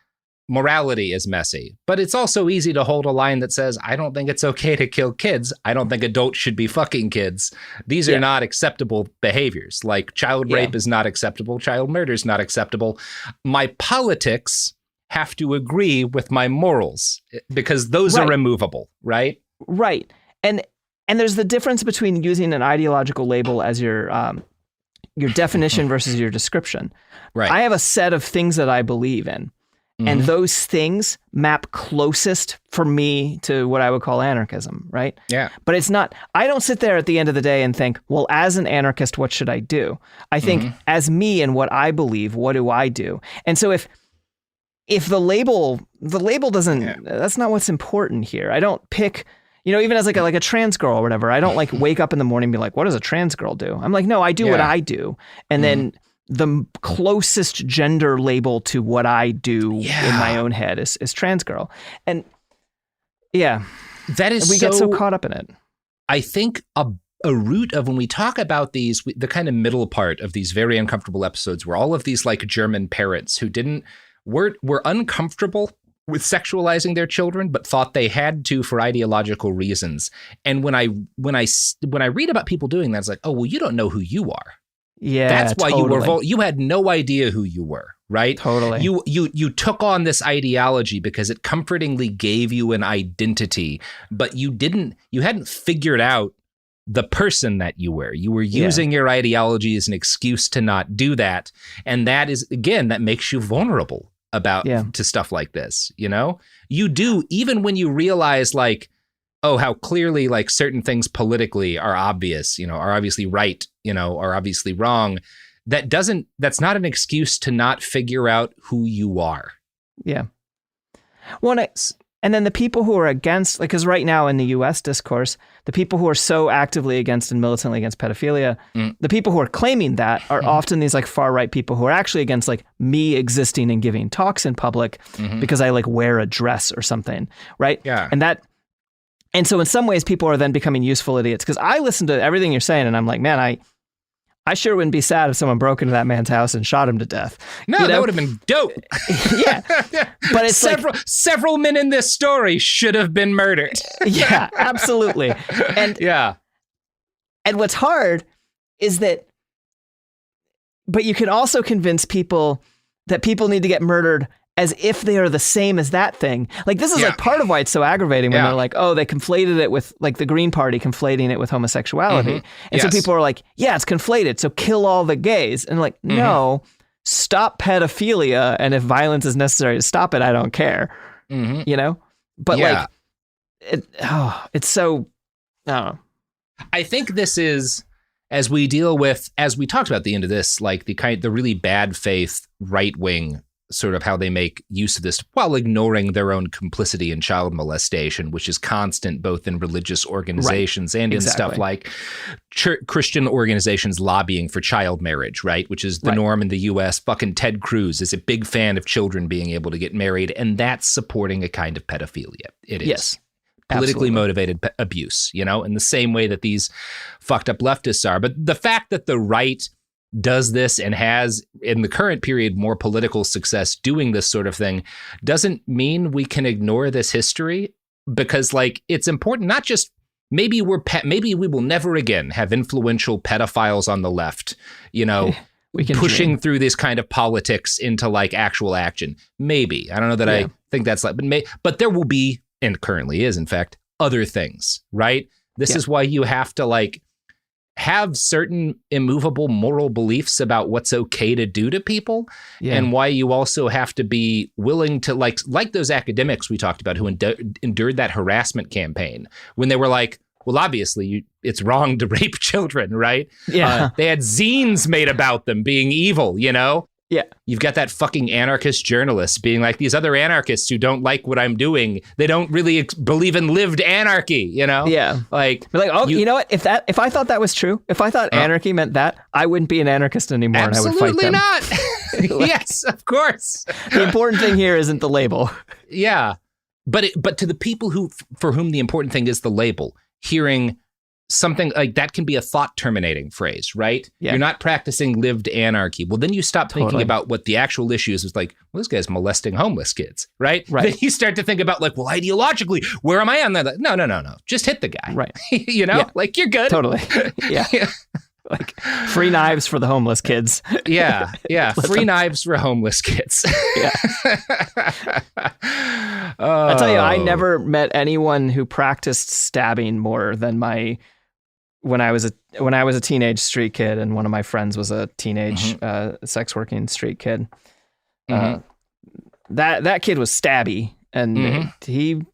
Morality is messy, but it's also easy to hold a line that says, I don't think it's okay to kill kids. I don't think adults should be fucking kids. These are not acceptable behaviors. Like child rape is not acceptable. Child murder is not acceptable. My politics have to agree with my morals because those are removable, right? Right. And there's the difference between using an ideological label as your definition versus your description. Right. I have a set of things that I believe in. And those things map closest for me to what I would call anarchism, right? Yeah. But it's not, I don't sit there at the end of the day and think, well, as an anarchist, what should I do? I think as me and what I believe, what do I do? And so if the label doesn't, that's not what's important here. I don't pick, you know, even as like a trans girl or whatever, I don't like wake up in the morning and be like, what does a trans girl do? I'm like, no, I do what I do. And then the closest gender label to what I do in my own head is trans girl. And that is we get so caught up in it. I think a root of when we talk about these, the kind of middle part of these very uncomfortable episodes where all of these like German parents who were uncomfortable with sexualizing their children, but thought they had to for ideological reasons. And when I read about people doing that, it's like, oh, well, you don't know who you are. Yeah, that's why you had no idea who you were, right? Totally. You took on this ideology because it comfortingly gave you an identity, but you hadn't figured out the person that you were. You were using your ideology as an excuse to not do that. And that is, again, that makes you vulnerable to stuff like this, you know? You do, even when you realize like, oh, how clearly like certain things politically are obvious, you know, are obviously right, you know, are obviously wrong. That's not an excuse to not figure out who you are. Yeah. Well, and then the people who are against, like, because right now in the US discourse, the people who are so actively against and militantly against pedophilia, the people who are claiming that are often these like far right people who are actually against like me existing and giving talks in public because I like wear a dress or something. Right. Yeah. And so in some ways, people are then becoming useful idiots because I listen to everything you're saying and I'm like, man, I sure wouldn't be sad if someone broke into that man's house and shot him to death. No, you know? That would have been dope. Yeah. But it's several men in this story should have been murdered. Yeah, absolutely. And what's hard is that, but you can also convince people that people need to get murdered as if they are the same as that thing. Like this is like part of why it's so aggravating when they're like, oh, they conflated it with like the Green Party conflating it with homosexuality. And so people are like, yeah, it's conflated. So kill all the gays. And like, no, stop pedophilia. And if violence is necessary to stop it, I don't care, you know? But like, it's so, I don't know. I think this is, as we deal with, as we talked about at the end of this, like the really bad faith right wing sort of how they make use of this while ignoring their own complicity in child molestation, which is constant both in religious organizations and in stuff like Christian organizations lobbying for child marriage, right? Which is the norm in the US. Fucking Ted Cruz is a big fan of children being able to get married, and that's supporting a kind of pedophilia. It is. Yes. Politically motivated abuse, you know, in the same way that these fucked up leftists are. But the fact that the right does this and has in the current period more political success doing this sort of thing doesn't mean we can ignore this history, because like it's important, not just maybe we will never again have influential pedophiles on the left, you know, we can pushing through this kind of politics into like actual action. Maybe. I don't know that I think that's like, but there will be, and currently is in fact, other things, right? This is why you have to like have certain immovable moral beliefs about what's okay to do to people, and why you also have to be willing to like those academics we talked about who endured that harassment campaign when they were like, well, obviously it's wrong to rape children, right? Yeah. They had zines made about them being evil, you know? Yeah. You've got that fucking anarchist journalist being like, these other anarchists who don't like what I'm doing, they don't really believe in lived anarchy, you know? Yeah. Like, oh, you know what? If I thought that was true, if I thought anarchy meant that, I wouldn't be an anarchist anymore. Absolutely and I would fight them. Not. Yes, of course. The important thing here isn't the label. Yeah. But to the people for whom the important thing is the label, hearing something like that can be a thought terminating phrase, right? Yeah. You're not practicing lived anarchy. Well, then you stop thinking about what the actual issue is. It's like, well, this guy's molesting homeless kids, right? Then you start to think about like, well, ideologically, where am I on that? Like, no. Just hit the guy. Right. Like you're good. Totally. Yeah. Like free knives for the homeless kids. Yeah. Free knives for homeless kids. Yeah. I tell you, I never met anyone who practiced stabbing more than when I was a teenage street kid, and one of my friends was a teenage sex working street kid. That kid was stabby, and he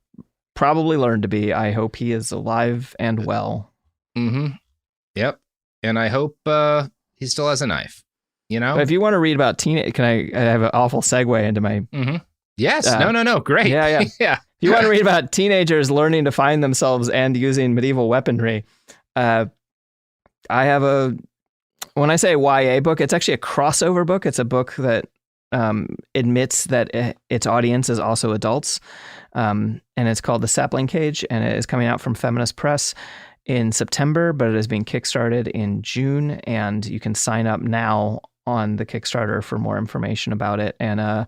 probably learned to be. I hope he is alive and well. Yep. And I hope he still has a knife, But if you want to read about I have an awful segue into my... Yes. No. Great. Yeah. If you want to read about teenagers learning to find themselves and using medieval weaponry, I have when I say YA book, it's actually a crossover book. It's a book that admits that its audience is also adults. And it's called The Sapling Cage, and it is coming out from Feminist Press in September, but it is being kickstarted in June, and you can sign up now on the Kickstarter for more information about it. And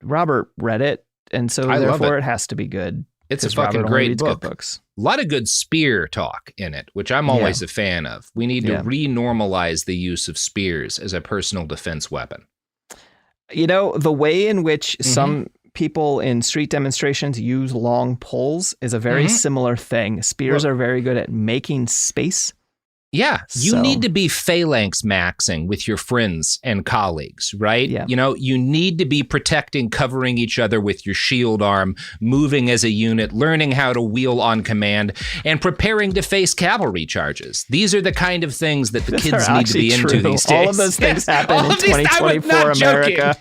Robert read it, and so therefore it has to be good. It's a fucking great book. Good books. A lot of good spear talk in it, which I'm always a fan of. We need to re-normalize the use of spears as a personal defense weapon. The way in which some people in street demonstrations use long poles is a very similar thing. Spears are very good at making space. Yeah, you need to be phalanx maxing with your friends and colleagues, right? Yeah. You need to be protecting, covering each other with your shield arm, moving as a unit, learning how to wheel on command, and preparing to face cavalry charges. These are the kind of things that the kids need to be into these days. All of those things happen in 2024 America.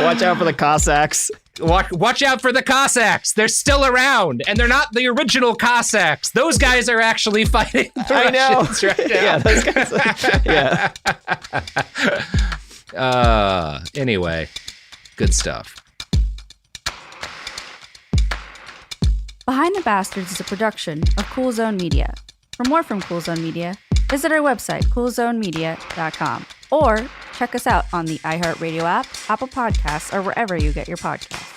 Watch out for the Cossacks. Watch out for the Cossacks. They're still around, and they're not the original Cossacks. Those guys are actually fighting the Russians right now. Yeah, those guys Anyway, good stuff. Behind the Bastards is a production of Cool Zone Media. For more from Cool Zone Media, visit our website, coolzonemedia.com, or check us out on the iHeartRadio app, Apple Podcasts, or wherever you get your podcasts.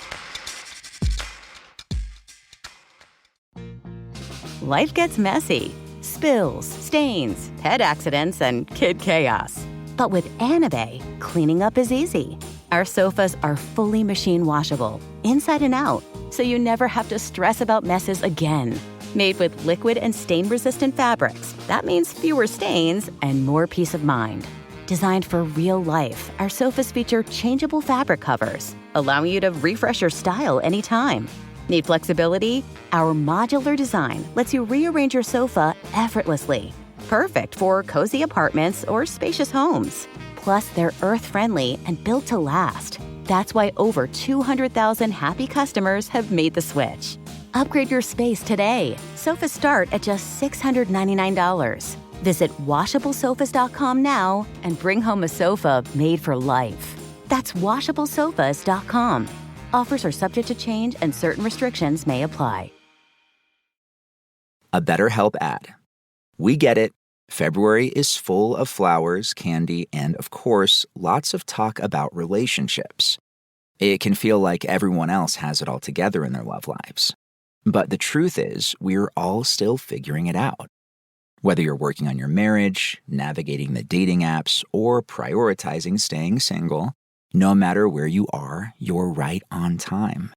Life gets messy. Spills, stains, pet accidents, and kid chaos. But with Anabay, cleaning up is easy. Our sofas are fully machine washable, inside and out, so you never have to stress about messes again. Made with liquid and stain-resistant fabrics, that means fewer stains and more peace of mind. Designed for real life, our sofas feature changeable fabric covers, allowing you to refresh your style anytime. Need flexibility? Our modular design lets you rearrange your sofa effortlessly. Perfect for cozy apartments or spacious homes. Plus, they're earth-friendly and built to last. That's why over 200,000 happy customers have made the switch. Upgrade your space today. Sofas start at just $699. Visit washablesofas.com now and bring home a sofa made for life. That's washablesofas.com. Offers are subject to change and certain restrictions may apply. A BetterHelp ad. We get it. February is full of flowers, candy, and, of course, lots of talk about relationships. It can feel like everyone else has it all together in their love lives. But the truth is, we're all still figuring it out. Whether you're working on your marriage, navigating the dating apps, or prioritizing staying single, no matter where you are, you're right on time.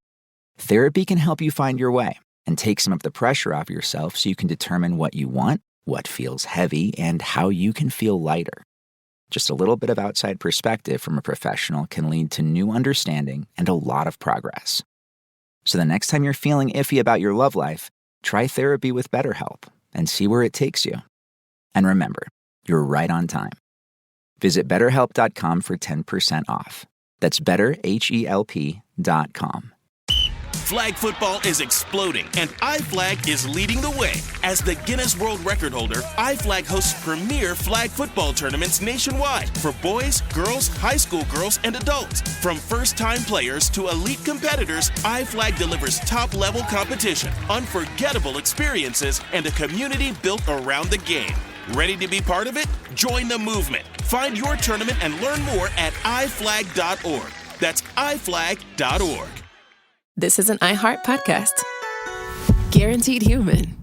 Therapy can help you find your way and take some of the pressure off yourself so you can determine what you want, what feels heavy, and how you can feel lighter. Just a little bit of outside perspective from a professional can lead to new understanding and a lot of progress. So the next time you're feeling iffy about your love life, try therapy with BetterHelp and see where it takes you. And remember, you're right on time. Visit BetterHelp.com for 10% off. That's BetterHelp.com. Flag football is exploding, and iFlag is leading the way. As the Guinness World Record holder, iFlag hosts premier flag football tournaments nationwide for boys, girls, high school girls, and adults. From first-time players to elite competitors, iFlag delivers top-level competition, unforgettable experiences, and a community built around the game. Ready to be part of it? Join the movement. Find your tournament and learn more at iflag.org. That's iflag.org. This is an iHeart podcast. Guaranteed Human.